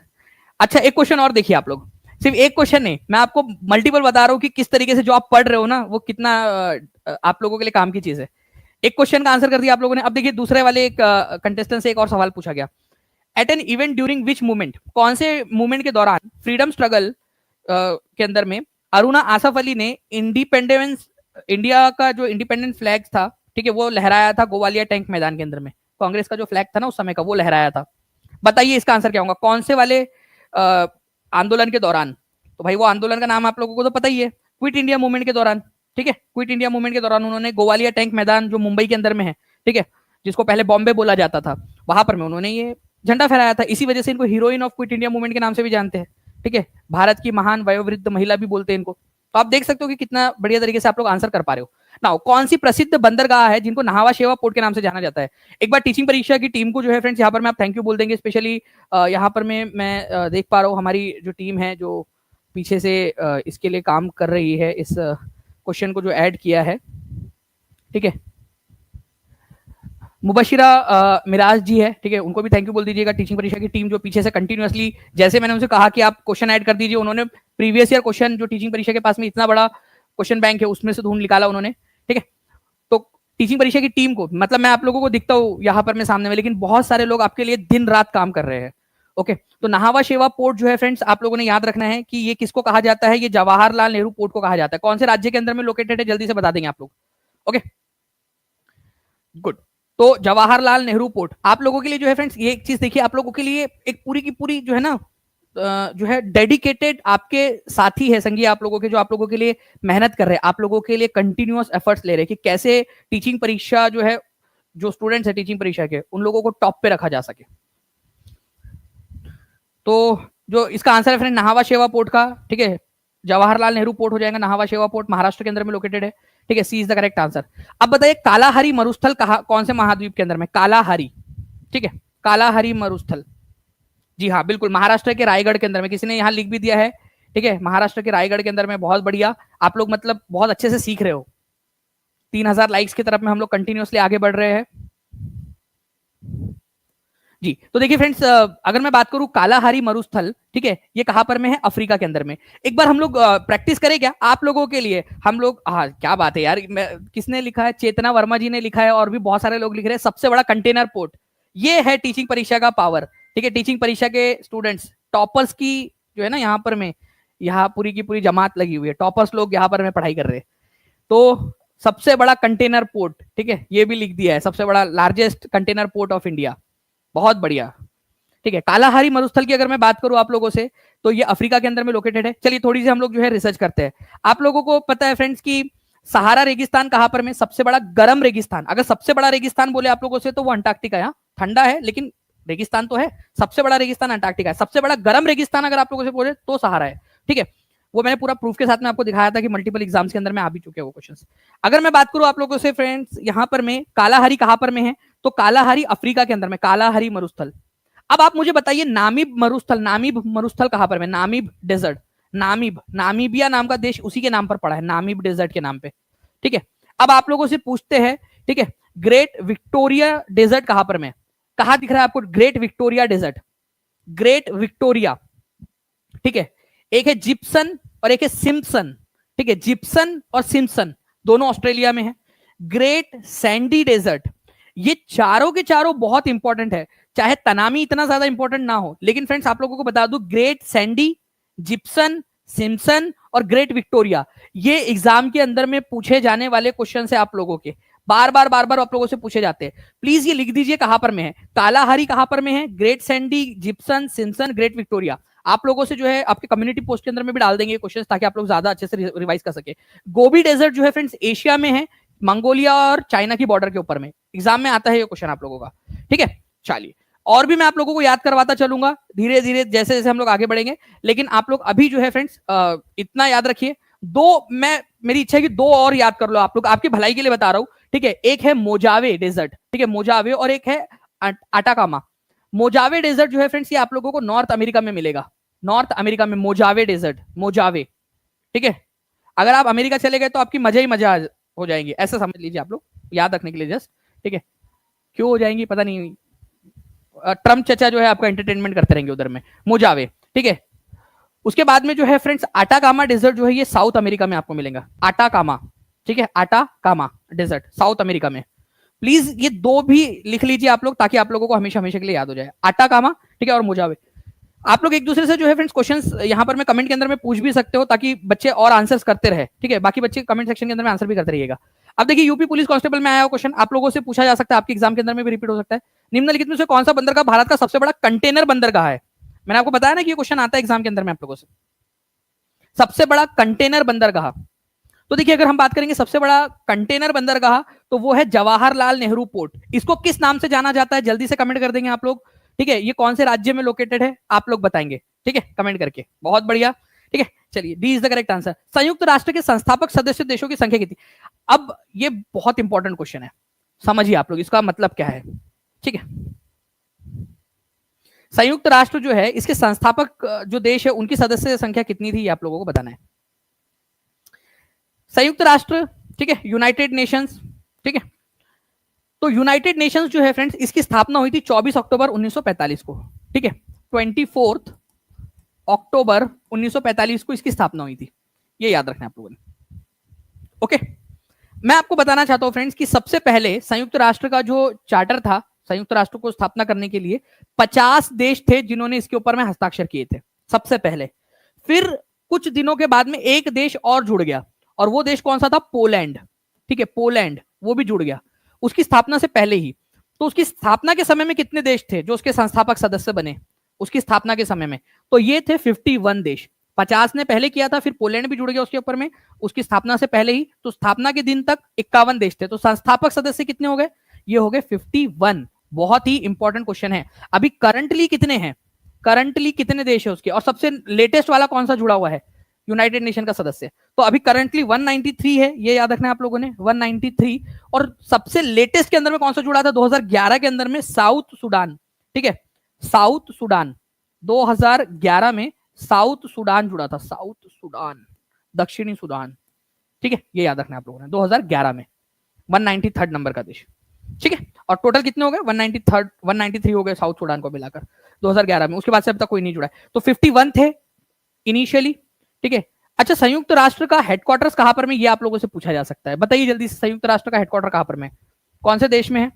अच्छा एक क्वेश्चन और देखिए आप लोग, सिर्फ एक क्वेश्चन नहीं, मैं आपको मल्टीपल बता रहा हूँ कि किस तरीके से जो आप पढ़ रहे हो ना वो कितना आप लोगों के लिए काम की चीज है। एक क्वेश्चन का आंसर कर दिया आप लोगों ने। अब देखिए दूसरे वाले एक कंटेस्टेंट से एक और सवाल पूछा गया, at an event during which movement, कौन से मूवमेंट के दौरान फ्रीडम स्ट्रगल के अंदर में अरुणा आसफ अली ने इंडिपेंडेंस इंडिया का जो इंडिपेंडेंट फ्लैग था, ठीक है, वो लहराया था ग्वालियर टैंक मैदान के अंदर में। कांग्रेस का जो फ्लैग था ना उस समय का, वो लहराया था। बताइए इसका आंसर क्या होगा, कौन से वाले आंदोलन के दौरान। तो भाई वो आंदोलन का नाम आप लोगों को तो पता ही है, क्विट इंडिया मूवमेंट के दौरान। ठीक है, क्विट इंडिया मूवमेंट के दौरान उन्होंने ग्वालियर टैंक मैदान जो मुंबई के अंदर में है, ठीक है, जिसको पहले बॉम्बे बोला जाता था, वहां पर में उन्होंने ये झंडा फहराया था। इसी वजह से इनको heroine of quit India movement के नाम से भी जानते हैं। ठीक है, भारत की महान वयोवृद्ध महिला भी बोलते हैं इनको। तो आप देख सकते हो कि कितना बढ़िया तरीके से आप लोग आंसर कर पा रहे हो। नाउ कौन सी प्रसिद्ध बंदरगाह है जिनको नहावा शेवा पोर्ट के नाम से जाना जाता है। एक बार टीचिंग परीक्षा की टीम को जो है फ्रेंड्स यहाँ पर मैं आप थैंक यू बोल देंगे, स्पेशली यहाँ पर मैं देख पा रहा हूँ हमारी जो टीम है जो पीछे से इसके लिए काम कर रही है, इस क्वेश्चन को जो ऐड किया है। ठीक है, मुबशिरा मिराज जी है, ठीक है, उनको भी थैंक यू बोल दीजिएगा। टीचिंग परीक्षा की टीम जो पीछे से कंटिन्यूअसली, जैसे मैंने उनसे कहा कि आप क्वेश्चन ऐड कर दीजिए, उन्होंने प्रीवियस ईयर क्वेश्चन जो टीचिंग परीक्षा के पास में इतना बड़ा क्वेश्चन बैंक है उसमें से ढूंढ निकाला उन्होंने। ठीक है, तो टीचिंग परीक्षा की टीम को, मतलब मैं आप लोगों को दिखता हूँ यहाँ पर मैं सामने में, लेकिन बहुत सारे लोग आपके लिए दिन रात काम कर रहे हैं। ओके, तो नहावा शेवा पोर्ट जो है फ्रेंड्स आप लोगों ने याद रखना है कि ये किसको कहा जाता है, ये जवाहरलाल नेहरू पोर्ट को कहा जाता है। कौन से राज्य के अंदर में लोकेटेड है जल्दी से बता देंगे आप लोग। ओके गुड, तो जवाहरलाल नेहरू पोर्ट आप लोगों के लिए जो है फ्रेंड्स, ये एक चीज देखिए, आप लोगों के लिए एक पूरी की पूरी जो है ना जो है डेडिकेटेड आपके साथी है संगी आप लोगों के, जो आप लोगों के लिए मेहनत कर रहे हैं, आप लोगों के लिए कंटिन्यूअस एफर्ट्स ले रहे हैं कि कैसे टीचिंग परीक्षा जो है, जो स्टूडेंट्स है टीचिंग परीक्षा के, उन लोगों को टॉप पे रखा जा सके। तो जो इसका आंसर है फ्रेंड नहावा शेवा पोर्ट का, ठीक है, जवाहरलाल नेहरू पोर्ट हो जाएगा। नहावा शेवा पोर्ट महाराष्ट्र के अंदर में लोकेटेड है। ठीक है, सी इज द करेक्ट आंसर। अब बताइए कालाहारी मरुस्थल कौन से महाद्वीप के अंदर में, कालाहारी, ठीक है, कालाहारी मरुस्थल, जी हाँ बिल्कुल महाराष्ट्र के रायगढ़ के अंदर में, किसी ने यहाँ लिख भी दिया है। ठीक है, महाराष्ट्र के रायगढ़ के अंदर में। बहुत बढ़िया, आप लोग मतलब बहुत अच्छे से सीख रहे हो। 3000 लाइक्स की तरफ में हम लोग कंटिन्यूअसली आगे बढ़ रहे हैं जी। तो देखिए फ्रेंड्स, अगर मैं बात करूं कालाहारी मरुस्थल, ठीक है, ये कहां पर में है, अफ्रीका के अंदर में। एक बार हम लोग प्रैक्टिस करें क्या आप लोगों के लिए, हम लोग, हाँ क्या बात है यार, किसने लिखा है, चेतना वर्मा जी ने लिखा है, और भी बहुत सारे लोग लिख रहे हैं, सबसे बड़ा कंटेनर पोर्ट। ये है टीचिंग परीक्षा का पावर। ठीक है, टीचिंग परीक्षा के स्टूडेंट्स टॉपर्स की जो है ना यहाँ पर में, यहाँ पूरी की पूरी जमात लगी हुई है, टॉपर्स लोग यहाँ पर में पढ़ाई कर रहे हैं। तो सबसे बड़ा कंटेनर पोर्ट, ठीक है, ये भी लिख दिया है, सबसे बड़ा largest container port of India. बहुत बढ़िया। ठीक है, कालाहारी मरुस्थल की अगर मैं बात करूं आप लोगों से, तो ये अफ्रीका के अंदर में लोकेटेड है। चलिए थोड़ी सी हम लोग जो है रिसर्च करते हैं। आप लोगों को पता है फ्रेंड्स कि सहारा रेगिस्तान कहां पर में, सबसे बड़ा गर्म रेगिस्तान, अगर सबसे बड़ा रेगिस्तान बोले आप लोगों से तो वो अंटार्कटिका है। ठंडा है लेकिन रेगिस्तान तो है, सबसे बड़ा रेगिस्तान अंटार्कटिका है। सबसे बड़ा गर्म रेगिस्तान अगर आप लोगों से बोले तो सहारा है। ठीक है, वो मैंने पूरा प्रूफ के साथ में आपको दिखाया था कि मल्टीपल एग्जाम्स के अंदर में आ भी चुके हैं वो क्वेश्चंस। अगर मैं बात करूं आप लोगों से फ्रेंड्स, यहां पर में कालाहारी कहां पर में है, तो कालाहारी अफ्रीका के अंदर में, कालाहारी मरुस्थल। अब आप मुझे बताइए नामीब मरुस्थल, नामीब मरुस्थल कहां पर है, नामीब डेजर्ट, नामीब, नामीबिया नाम का देश उसी के नाम पर पड़ा है, नामीब डेजर्ट के नाम पे। ठीक है, अब आप लोगों से पूछते हैं, ठीक है, ग्रेट विक्टोरिया डेजर्ट कहां पर में, कहां दिख रहा है आपको Great Victoria Desert, Great Victoria. ठीक है, एक है जिप्सन और एक है सिम्पसन। ठीक है, जिप्सन और सिम्पसन दोनों ऑस्ट्रेलिया में है। ग्रेट सैंडी डेजर्ट, ये चारों के चारों बहुत इंपॉर्टेंट है, चाहे तनामी इतना ज्यादा इंपॉर्टेंट ना हो, लेकिन फ्रेंड्स आप लोगों को बता दूं, ग्रेट सैंडी, जिप्सन, सिम्पसन और ग्रेट विक्टोरिया, ये एग्जाम के अंदर में पूछे जाने वाले क्वेश्चन है आप लोगों के, बार बार आप लोगों से पूछे जाते हैं। प्लीज ये लिख दीजिए कहां पर में है, कालाहारी कहां पर में है, great Sandy, Gipson, Simpson, great Victoria. आप लोगों से जो है आपके कम्युनिटी पोस्ट के अंदर में भी डाल देंगे क्वेश्चन, ताकि आप लोग ज्यादा अच्छे से रिवाइज कर सके। गोबी डेजर्ट जो है फ्रेंड्स एशिया में है, मंगोलिया और चाइना की बॉर्डर के ऊपर में, एग्जाम में आता है ये क्वेश्चन आप लोगों का। ठीक है, चलिए और भी मैं आप लोगों को याद करवाता चलूंगा धीरे धीरे जैसे जैसे हम लोग आगे बढ़ेंगे, लेकिन आप लोग अभी जो है फ्रेंड्स इतना याद रखिए, मेरी इच्छा है कि दो और याद कर लो आप लोग, आपकी भलाई के लिए बता रहा हूं। ठीक है, एक है मोजावे डेजर्ट, ठीक है, मोजावे, और एक है अटाकामा। मोजावे डेजर्ट जो है फ्रेंड्स ये आप लोगों को नॉर्थ अमेरिका में मिलेगा, नॉर्थ अमेरिका में मोजावे डेजर्ट, मोजावे। ठीक है, अगर आप अमेरिका चले गए तो आपकी मजा ही मजा हो जाएंगे, ऐसा समझ लीजिए आप लोग, याद रखने के लिए जस्ट। ठीक है, क्यों हो जाएंगी पता नहीं, ट्रम्प चचा जो है आपका एंटरटेनमेंट करते रहेंगे उधर में, मोजावे, ठीक है। उसके बाद में जो है फ्रेंड्स आटाकामा डेजर्ट जो है ये साउथ अमेरिका में आपको मिलेगा, आटाकामा, ठीक है, आटाकामा डेजर्ट साउथ अमेरिका में। प्लीज ये दो भी लिख लीजिए आप लोग, ताकि आप लोगों को हमेशा हमेशा के लिए याद हो जाए, आटाकामा, ठीक है, और मोजावे। आप लोग एक दूसरे से जो है फ्रेंड्स क्वेश्चंस यहाँ पर मैं कमेंट के अंदर में पूछ भी सकते हो, ताकि बच्चे और आंसर्स करते रहे, ठीक है, बाकी बच्चे कमेंट सेक्शन के अंदर में आंसर भी करते रहिएगा। अब देखिए यूपी पुलिस कांस्टेबल में आया हुआ क्वेश्चन आप लोगों से पूछा जा सकता है, आपके एग्जाम के अंदर में भी रिपीट हो सकता है। निम्नलिखित में से कौन सा बंदरगाह भारत का सबसे बड़ा कंटेनर बंदरगाह है? मैंने आपको बताया ना कि ये क्वेश्चन आता है एग्जाम के अंदर में आप लोगों से, सबसे बड़ा कंटेनर बंदरगाह। तो देखिए अगर हम बात करेंगे सबसे बड़ा कंटेनर बंदरगाह, तो वो है जवाहरलाल नेहरू पोर्ट। इसको किस नाम से जाना जाता है जल्दी से कमेंट कर देंगे आप लोग, ठीक है। ये कौन से राज्य में लोकेटेड है आप लोग बताएंगे, ठीक है, कमेंट करके, बहुत बढ़िया, ठीक है। चलिए D is the correct answer. संयुक्त राष्ट्र के संस्थापक सदस्य देशों की संख्या कितनी? अब ये बहुत इंपॉर्टेंट क्वेश्चन है, समझिए आप लोग इसका मतलब क्या है, ठीक है। संयुक्त राष्ट्र जो है इसके संस्थापक जो देश है उनकी सदस्य संख्या कितनी थी, ये आप लोगों को बताना है। संयुक्त राष्ट्र, ठीक है, यूनाइटेड नेशंस, ठीक है। तो यूनाइटेड नेशंस जो है फ्रेंड्स इसकी स्थापना हुई थी 24 अक्टूबर 1945 को, ठीक है, 24 अक्टूबर 1945 को इसकी स्थापना हुई थी, ये याद रखना आप लोगों ने, ओके। मैं आपको बताना चाहता हूं फ्रेंड्स कि सबसे पहले संयुक्त राष्ट्र का जो चार्टर था, संयुक्त राष्ट्र को स्थापना करने के लिए 50 देश थे जिन्होंने इसके ऊपर में हस्ताक्षर किए थे सबसे पहले। फिर कुछ दिनों के बाद में एक देश और जुड़ गया, और वो देश कौन सा था? पोलैंड, ठीक है, पोलैंड, वो भी जुड़ गया उसकी स्थापना से पहले ही। तो उसकी स्थापना के समय में कितने देश थे जो उसके संस्थापक सदस्य बने उसकी स्थापना के समय में? तो ये थे 51 देश। 50 ने पहले किया था, फिर पोलैंड भी जुड़ गया उसके ऊपर में उसकी स्थापना से पहले ही। तो स्थापना के दिन तक 51 देश थे, तो संस्थापक सदस्य कितने हो गए? ये हो गए 51। बहुत ही इंपॉर्टेंट क्वेश्चन है। अभी करंटली कितने हैं, करंटली कितने देश है उसके, और सबसे लेटेस्ट वाला कौन सा जुड़ा हुआ है? यूनाइटेड नेशन का सदस्य। तो अभी करंटली 193 है, ये याद रखना है आप लोगों ने, 193। और सबसे लेटेस्ट के अंदर में कौन सा जुड़ा था 2011 के अंदर में? साउथ सुडान, ठीक है, साउथ सुडान। 2011 में साउथ सुडान जुड़ा था, साउथ सुडान, दक्षिणी सुडान, ठीक है, ये याद रखना है आप लोगों ने, 2011 में 193 नंबर का देश, ठीक है। और टोटल कितने हो गए? 193 हो गए साउथ सुडान को मिलाकर 2011 में। उसके बाद से अब तक कोई नहीं जुड़ा है, तो 51 थे इनिशियली, ठीक है। अच्छा, संयुक्त राष्ट्र का हेडक्वार्टर्स कहां पर में, ये आप लोगों से पूछा जा सकता है, बताइए जल्दी से, संयुक्त राष्ट्र का हेडक्वार्टर कहां पर में, कौन से देश में है?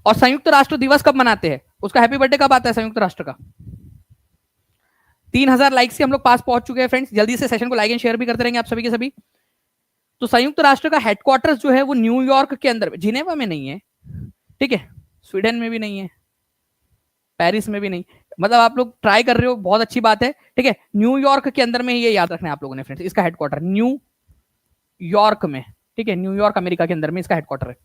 और संयुक्त राष्ट्र दिवस कब मनाते हैं, उसका हैप्पी बर्थडे कब आता है संयुक्त राष्ट्र का? 3000 लाइक्स के हम लोग पास पहुंच चुके हैं फ्रेंड्स। जल्दी से सेशन को लाइक एंड शेयर भी करते रहेंगे आप सभी के सभी। तो संयुक्त राष्ट्र का हेडक्वार्टर्स जो है वो न्यूयॉर्क के अंदर, जिनेवा में नहीं है, ठीक है, स्वीडन में भी नहीं है, पेरिस में भी नहीं, मतलब आप लोग ट्राई कर रहे हो, बहुत अच्छी बात है, ठीक है। न्यूयॉर्क के अंदर में, ये याद रखना है आप लोगों ने फ्रेंड्स, इसका हेडक्वार्टर न्यूयॉर्क में, ठीक है, न्यूयॉर्क अमेरिका के अंदर में इसका हेडक्वार्टर है,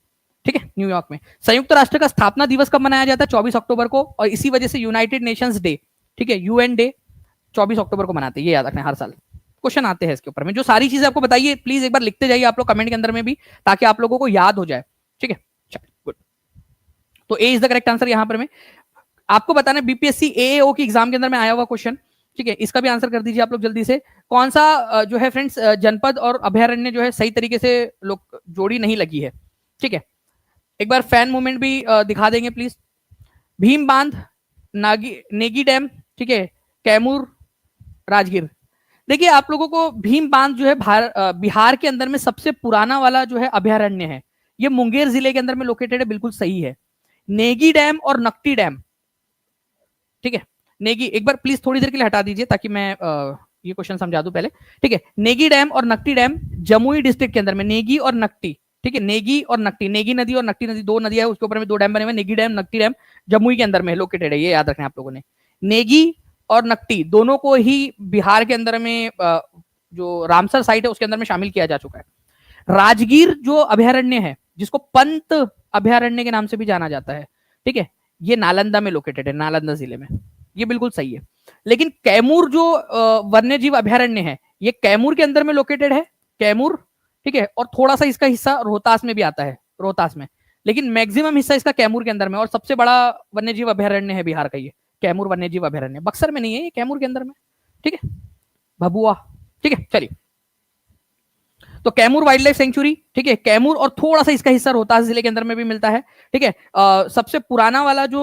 ठीक है, न्यूयॉर्क में। संयुक्त राष्ट्र का स्थापना दिवस कब मनाया जाता है? 24 अक्टूबर को, और इसी वजह से यूनाइटेड नेशंस डे, ठीक है, यूएन डे 24 अक्टूबर को मनाते हैं, ये याद रखना है, हर साल क्वेश्चन आते हैं इसके ऊपर में। जो सारी चीजें आपको बताइए प्लीज एक बार लिखते जाइए आप लोग कमेंट के अंदर में भी, ताकि आप लोगों को याद हो जाए, ठीक है, गुड। तो A is the correct answer यहां पर में। आपको बताना है बीपीएससी एएओ की एग्जाम के अंदर में आया हुआ क्वेश्चन, ठीक है, इसका भी आंसर कर दीजिए आप लोग जल्दी से। कौन सा जो है फ्रेंड्स जनपद और अभयारण्य जो है सही तरीके से लोग जोड़ी नहीं लगी है, ठीक है। एक बार फैन मूवमेंट भी दिखा देंगे प्लीज। भीम बांध, नेगी डैम, ठीक है, कैमूर, राजगीर। देखिए आप लोगों को भीम बांध जो है बिहार के अंदर में सबसे पुराना वाला जो है अभयारण्य है, ये मुंगेर जिले के अंदर में लोकेटेड है, बिल्कुल सही है। नेगी डैम और नकटी डैम, ठीक है, नेगी एक बार प्लीज थोड़ी देर के लिए हटा दीजिए ताकि मैं ये क्वेश्चन समझा दूं पहले, ठीक है। नेगी डैम और नकटी डैम जमुई डिस्ट्रिक्ट के अंदर में, नेगी और नकटी, ठीक है, नेगी और नकटी, नेगी नदी और नकटी नदी, दो नदियां है, उसके ऊपर में दो डैम बने हुए, नेगी डैम नकटी डैम जमुई के अंदर में लोकेटेड है, ये याद रखना है आप लोगों ने। नेगी और नकटी दोनों को ही बिहार के अंदर में जो रामसर साइट है उसके अंदर में शामिल किया जा चुका है। राजगीर जो अभयारण्य है, जिसको पंत अभयारण्य के नाम से भी जाना जाता है, ठीक है, ये नालंदा में लोकेटेड है, नालंदा जिले में, ये बिल्कुल सही है। लेकिन कैमूर जो वन्य जीव अभयारण्य है, ये कैमूर के अंदर में लोकेटेड है, कैमूर, ठीक है, और थोड़ा सा इसका हिस्सा रोहतास में भी आता है, रोहतास में, लेकिन मैक्सिमम हिस्सा इसका कैमूर के अंदर में। और सबसे बड़ा वन्य जीव अभयारण्य है बिहार का ये कैमूर वन्य जीव अभयारण्य, बक्सर में नहीं है, ये कैमूर के अंदर में, ठीक है, भभुआ, ठीक है। चलिए, तो कैमूर वाइल्ड लाइफ सेंचुरी, ठीक है, कैमूर और थोड़ा सा इसका हिस्सा रोहतास जिले के अंदर में भी मिलता है, ठीक है। सबसे पुराना वाला जो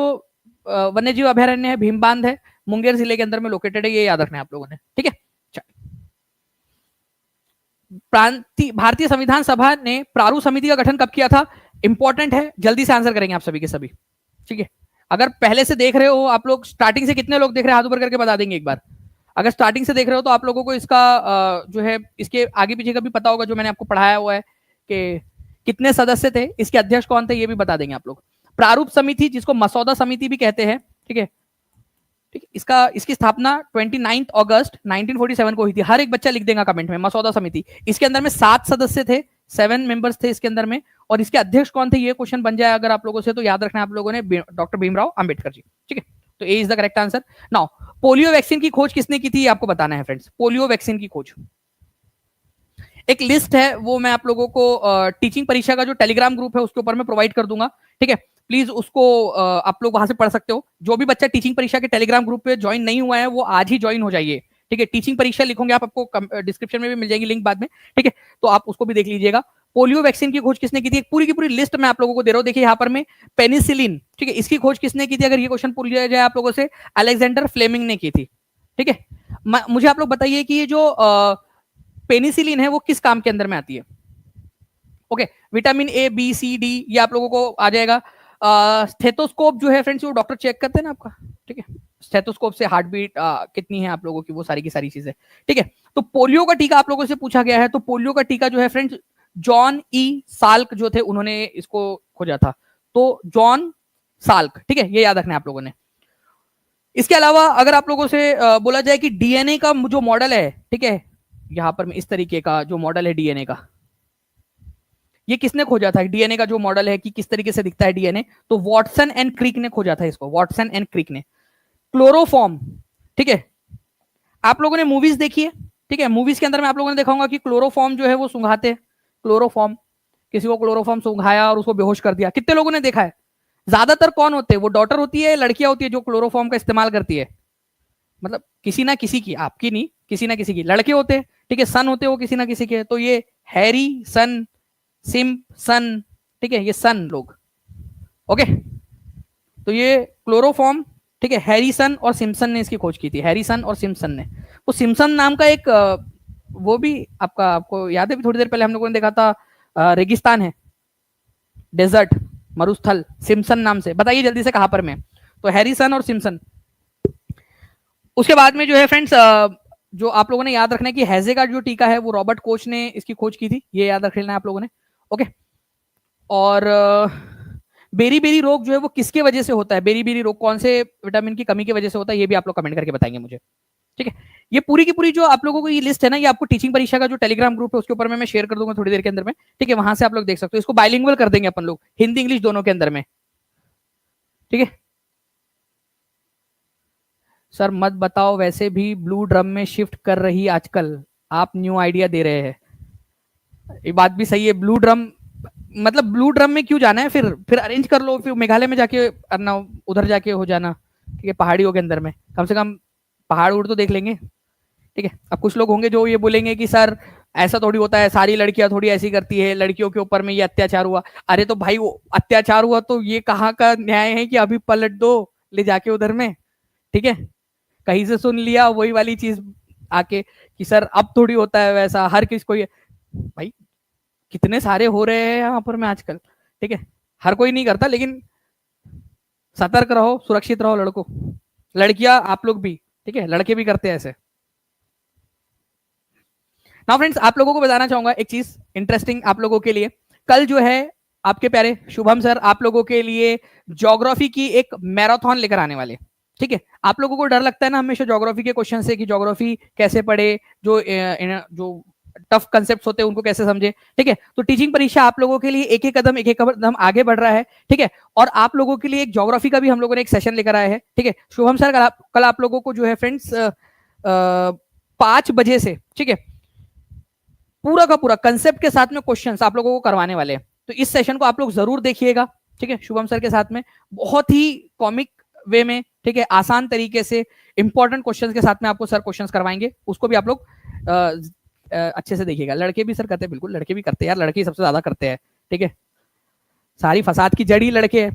वन्य जीव अभयारण्य है भीमबांध है, मुंगेर जिले के अंदर में लोकेटेड है, ये याद रखना है आप लोगों ने, ठीक है। भारतीय संविधान सभा ने प्रारूप समिति का गठन कब किया था? इंपॉर्टेंट है, जल्दी से आंसर करेंगे आप सभी के सभी, ठीक है। अगर पहले से देख रहे हो आप लोग, स्टार्टिंग से कितने लोग देख रहे हैं, हाथ ऊपर करके बता देंगे एक बार। अगर स्टार्टिंग से देख रहे हो तो आप लोगों को इसका जो है इसके आगे पीछे का भी पता होगा, जो मैंने आपको पढ़ाया हुआ है कि कितने सदस्य थे, इसके अध्यक्ष कौन थे, ये भी बता देंगे आप लोग। प्रारूप समिति जिसको मसौदा समिति भी कहते हैं, ठीक है, ठीक है। इसकी स्थापना 29 अगस्त 1947 को हुई थी। हर एक बच्चा लिख देगा कमेंट में मसौदा समिति। इसके अंदर में 7 सदस्य थे, 7 मेंबर्स थे इसके अंदर में, और इसके अध्यक्ष कौन थे, ये क्वेश्चन बन जाए अगर आप लोगों से, तो याद रखना आप लोगों ने, डॉक्टर भीमराव अंबेडकर जी, ठीक है। तो A is the correct answer. Now polio vaccine की खोज किसने की थी, आपको बताना है फ्रेंड्स। पोलियो वैक्सीन की खोज एक लिस्ट है, वो मैं आप लोगों को टीचिंग परीक्षा का जो टेलीग्राम ग्रुप है उसके ऊपर मैं प्रोवाइड कर दूंगा, ठीक है। प्लीज उसको आप लोग वहां से पढ़ सकते हो। जो भी बच्चा टीचिंग परीक्षा के टेलीग्राम ग्रुप पे ज्वाइन नहीं हुआ है वो आज ही ज्वाइन हो जाइए, ठीक है। टीचिंग परीक्षा लिखोगे आप, आपको डिस्क्रिप्शन में भी मिल जाएगी लिंक बाद में, ठीक है। तो आप उसको भी देख लीजिएगा। पोलियो वैक्सीन की खोज किसने की थी, पूरी की पूरी लिस्ट मैं आप लोगों को दे रहा हूं। देखिए यहाँ पर में पेनिसिलिन, ठीक है, इसकी खोज किसने की थी, अगर ये क्वेश्चन पूछ लिया जाए आप लोगों से, अलेक्जेंडर फ्लेमिंग ने की थी, ठीक है। मुझे आप लोग बताइए कि ये जो पेनिसिलिन है वो किस काम के अंदर में आती है। Okay, vitamin A B C D ये आप लोगों को आ जाएगा। स्टेथोस्कोप जो है फ्रेंड्स वो डॉक्टर चेक करते हैं ना आपका, ठीक है। स्टेथोस्कोप से हार्ट बीट कितनी है आप लोगों की, वो सारी की सारी चीजें, ठीक है। तो पोलियो का टीका आप लोगों से पूछा गया है, तो पोलियो का टीका जो है फ्रेंड्स जॉन ई साल्क जो थे उन्होंने इसको खोजा था, तो जॉन साल्क, ठीक है, ये याद रखना है आप लोगों ने। इसके अलावा अगर आप लोगों से बोला जाए कि डीएनए का जो मॉडल है, ठीक है, यहां पर इस तरीके का जो मॉडल है डीएनए का, ये किसने खोजा था, डीएनए का जो मॉडल है कि किस तरीके से दिखता है डीएनए, तो वॉटसन एंड क्रिक ने खोजा था इसको, वॉटसन एंड क्रिक ने। क्लोरोफॉर्म, ठीक है, आप लोगों ने मूवीज देखी है, ठीक है, मूवीज के अंदर में आप लोगों ने देखा होगा कि क्लोरोफॉर्म जो है वो सुंघाते हैं, क्लोरोफॉर्म, किसी को क्लोरोफॉर्म सुंघाया और उसको बेहोश कर दिया, कितने लोगों ने देखा है। ज्यादातर कौन होते हैं, वो डॉटर होती है, लड़कियां होती है जो क्लोरोफॉर्म का इस्तेमाल करती है, मतलब किसी ना किसी की, आपकी नहीं, किसी ना किसी की, लड़के होते हैं, ठीक है, सन होते हैं वो किसी ना किसी के, तो ये हैरी सन, सिम्पसन, ठीक है, ये सन लोग, ओके। तो ये क्लोरोफॉर्म, ठीक है, हैरिसन और सिम्पसन ने इसकी खोज की थी, हैरिसन और सिम्पसन ने। वो सिम्पसन नाम का एक वो भी आपको याद है, भी थोड़ी देर पहले हम लोगों ने देखा था, रेगिस्तान है, डेजर्ट, मरुस्थल, सिम्पसन नाम से, बताइए जल्दी से कहां पर में, तो हैरिसन और सिम्पसन। उसके बाद में जो है फ्रेंड्स जो आप लोगों ने याद रखना है कि हैजे का जो टीका है वो रॉबर्ट कोच ने इसकी खोज की थी, ये याद रख लेना है आप लोगों ने, ओके। और बेरी बेरी रोग जो है वो किसके वजह से होता है, बेरी बेरी रोग कौन से विटामिन की कमी की वजह से होता है, ये भी आप लोग कमेंट करके बताएंगे मुझे, ठीक है। ये पूरी की पूरी जो आप लोगों को ये लिस्ट है ना, ये आपको टीचिंग परीक्षा का जो टेलीग्राम ग्रुप है उसके ऊपर मैं शेयर कर दूंगा थोड़ी देर के अंदर में, ठीक है, वहां से आप लोग देख सकते हो। इसको बाइलिंगुअल कर देंगे अपन लोग, हिंदी इंग्लिश दोनों के अंदर में, ठीक है। सर मत बताओ, वैसे भी ब्लू ड्रम में शिफ्ट कर रही आजकल, आप न्यू आइडिया दे रहे हैं, ये बात भी सही है। ब्लू ड्रम मतलब ब्लू ड्रम में क्यों जाना है, फिर अरेंज कर लो, फिर मेघालय में जाके करना, उधर जाके हो जाना, ठीक है, पहाड़ियों के अंदर में, कम से कम पहाड़ उड़ तो देख लेंगे, ठीक है। अब कुछ लोग होंगे जो ये बोलेंगे कि सर ऐसा थोड़ी होता है, सारी लड़कियां थोड़ी ऐसी करती है, लड़कियों के ऊपर में ये अत्याचार हुआ। अरे तो भाई वो अत्याचार हुआ तो ये कहाँ का न्याय है कि अभी पलट दो ले जाके उधर में, ठीक है। कहीं से सुन लिया वही वाली चीज आके कि सर अब थोड़ी होता है वैसा, हर किस को, भाई कितने सारे हो रहे हैं यहाँ पर में आजकल, ठीक है। हर कोई नहीं करता, लेकिन सतर्क रहो, सुरक्षित रहो लड़कों, लड़कियां आप लोग भी, ठीक है, लड़के भी करते हैं ऐसे। नाउ फ्रेंड्स आप लोगों को बताना चाहूंगा एक चीज इंटरेस्टिंग आप लोगों के लिए। कल जो है आपके प्यारे शुभम सर आप लोगों के लिए ज्योग्राफी की एक मैराथन लेकर आने वाले, ठीक है। आप लोगों को डर लगता है ना हमेशा ज्योग्राफी के क्वेश्चन से कि ज्योग्राफी कैसे पढ़े, जो टफ कंसेप्ट होते हैं उनको कैसे समझे, ठीक है। तो टीचिंग परीक्षा आप लोगों के लिए एक एक कदम आगे बढ़ रहा है, ठीक है। और आप लोगों के लिए एक ज्योग्राफी का भी हम लोगों ने एक सेशन लेकर आए हैं, ठीक है। शुभम सर कल आप लोगों को जो है फ्रेंड्स 5 बजे से, ठीक है, पूरा का पूरा कंसेप्ट के साथ में क्वेश्चंस आप लोगों को करवाने वाले हैं। तो इस सेशन को आप लोग जरूर देखिएगा, ठीक है, शुभम सर के साथ में, बहुत ही कॉमिक वे में, ठीक है, आसान तरीके से इंपॉर्टेंट क्वेश्चंस के साथ में आपको सर क्वेश्चंस करवाएंगे, उसको भी आप लोग अच्छे से देखिएगा, लड़के भी सर करते हैं, बिल्कुल लड़के भी करते हैं यार, लड़के सबसे ज्यादा करते हैं, ठीक है। सारी फसाद की जड़ ही लड़के है,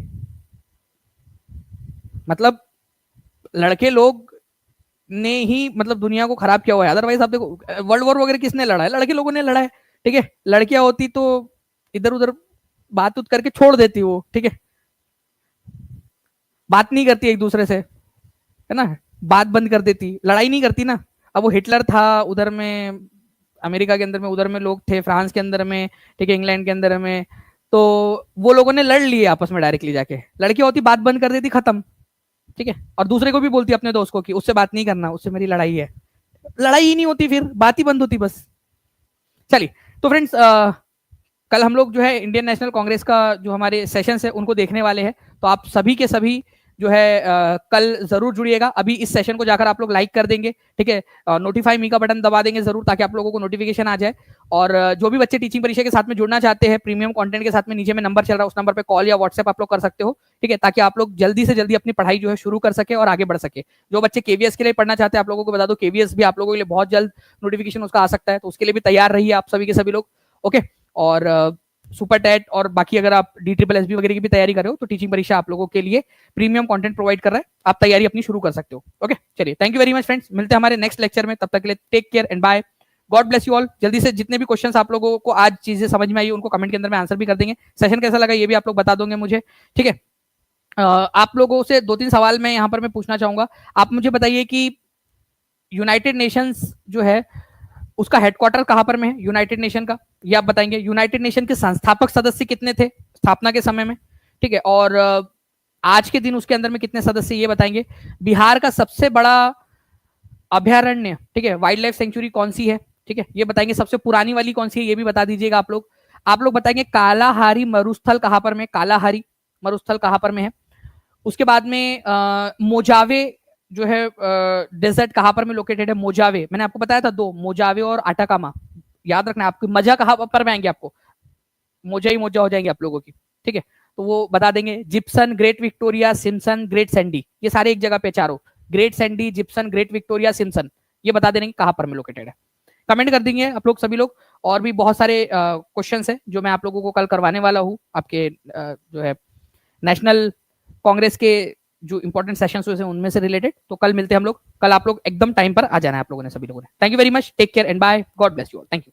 मतलब लड़के लोग ने ही मतलब दुनिया को खराब किया हुआ है। अदरवाइज आप देखो वर्ल्ड वॉर वगैरह किसने लड़ा है, लड़के लोगों ने लड़ा है, ठीक है। लड़कियां होती तो इधर उधर बात उत करके छोड़ देती वो, ठीक है, बात नहीं करती एक दूसरे से, है ना, बात बंद कर देती, लड़ाई नहीं करती ना। अब वो हिटलर था उधर में, अमेरिका के अंदर में, उधर में लोग थे फ्रांस के अंदर में, ठीक है, इंग्लैंड के अंदर में, तो वो लोगों ने लड़ लिए आपस में डायरेक्टली जाके, लड़की होती बात बंद कर देती, खत्म, ठीक है। और दूसरे को भी बोलती अपने दोस्त को कि उससे बात नहीं करना, उससे मेरी लड़ाई है, लड़ाई ही नहीं होती, फिर बात ही बंद होती बस। चलिए, तो फ्रेंड्स कल हम लोग जो है इंडियन नेशनल कांग्रेस का जो हमारे सेशंस है उनको देखने वाले हैं, तो आप सभी के सभी जो है कल जरूर जुड़िएगा। अभी इस सेशन को जाकर आप लोग लाइक कर देंगे, ठीक है, नोटिफाई मी का बटन दबा देंगे जरूर, ताकि आप लोगों को नोटिफिकेशन आ जाए। और जो भी बच्चे टीचिंग परीक्षा के साथ में जुड़ना चाहते हैं प्रीमियम कंटेंट के साथ में, नीचे में नंबर चल रहा है, उस नंबर पे कॉल या व्हाट्सएप आप लोग कर सकते हो, ठीक है, ताकि आप लोग जल्दी से जल्दी अपनी पढ़ाई जो है शुरू कर सके और आगे बढ़ सके। जो बच्चे केवीएस के लिए पढ़ना चाहते हैं, आप लोगों को बता दो, केवीएस भी आप लोगों के लिए बहुत जल्द नोटिफिकेशन उसका आ सकता है, तो उसके लिए भी तैयार रहिए आप सभी के सभी लोग, ओके। और सुपर टेट और बाकी अगर आप DSSB वगैरह की भी तैयारी कर रहे हो, तो टीचिंग परीक्षा आप लोगों के लिए प्रीमियम कंटेंट प्रोवाइड कर रहा है, आप तैयारी अपनी शुरू कर सकते हो, ओके। चलिए, thank you very much friends, मिलते हैं हमारे नेक्स्ट लेक्चर में, तब तक के लिए take care and bye, God bless you all. जल्दी से जितने भी क्वेश्चंस आप लोगों को आज चीजें समझ में आई उनको कमेंट के अंदर में आंसर भी कर देंगे। सेशन कैसा लगा ये भी आप लोग बता दोगे मुझे, ठीक है। आप लोगों से 2-3 सवाल मैं यहाँ पर मैं पूछना चाहूंगा। आप मुझे बताइए कि यूनाइटेड नेशंस जो है उसका हेडक्वार्टर कहां पर में है, यूनाइटेड नेशन का, ये आप बताएंगे। यूनाइटेड नेशन के संस्थापक सदस्य कितने थे स्थापना के समय में, ठीक है। और आज के दिन उसके अंदर में कितने सदस्य ये बताएंगे। बिहार का सबसे बड़ा अभयारण्य, ठीक है, वाइल्ड लाइफ सेंचुरी कौन सी है, ठीक है, ये बताएंगे। सबसे पुरानी वाली कौन सी है ये भी बता दीजिएगा आप लोग। आप लोग बताएंगे कालाहारी मरुस्थल कहां पर में, कालाहारी मरुस्थल कहां पर में है। उसके बाद में मोजावे जो है डेजर्ट कहां पर में लोकेटेड है, मोजावे, मैंने आपको बताया था दो, मोजावे और अटाकामा, याद रखना। आपकी मजा कहां पर में आएंगे, आपको मोजा ही मोजा हो जाएंगे आप लोगों की, ठीक है, तो वो बता देंगे। Gipson, great Victoria, Simpson, great Sandy, ये सारे एक जगह पे चारों, great Sandy, Gipson, great Victoria, Simpson, ये बता देंगे कहां पर में लोकेटेड है। कमेंट कर देंगे आप लोग सभी लोग। और भी बहुत सारे क्वेश्चंस है जो मैं आप लोगों को कल करवाने वाला हूँ, आपके जो है नेशनल कांग्रेस के जो इंपॉर्टेंट सेशंस हुए हैं उनमें से रिलेटेड। तो कल मिलते हैं हम लोग, कल आप लोग एकदम टाइम पर आ जाना है आप लोगों ने सभी लोगों ने। Thank you very much, take care and bye, God bless you all, thank you.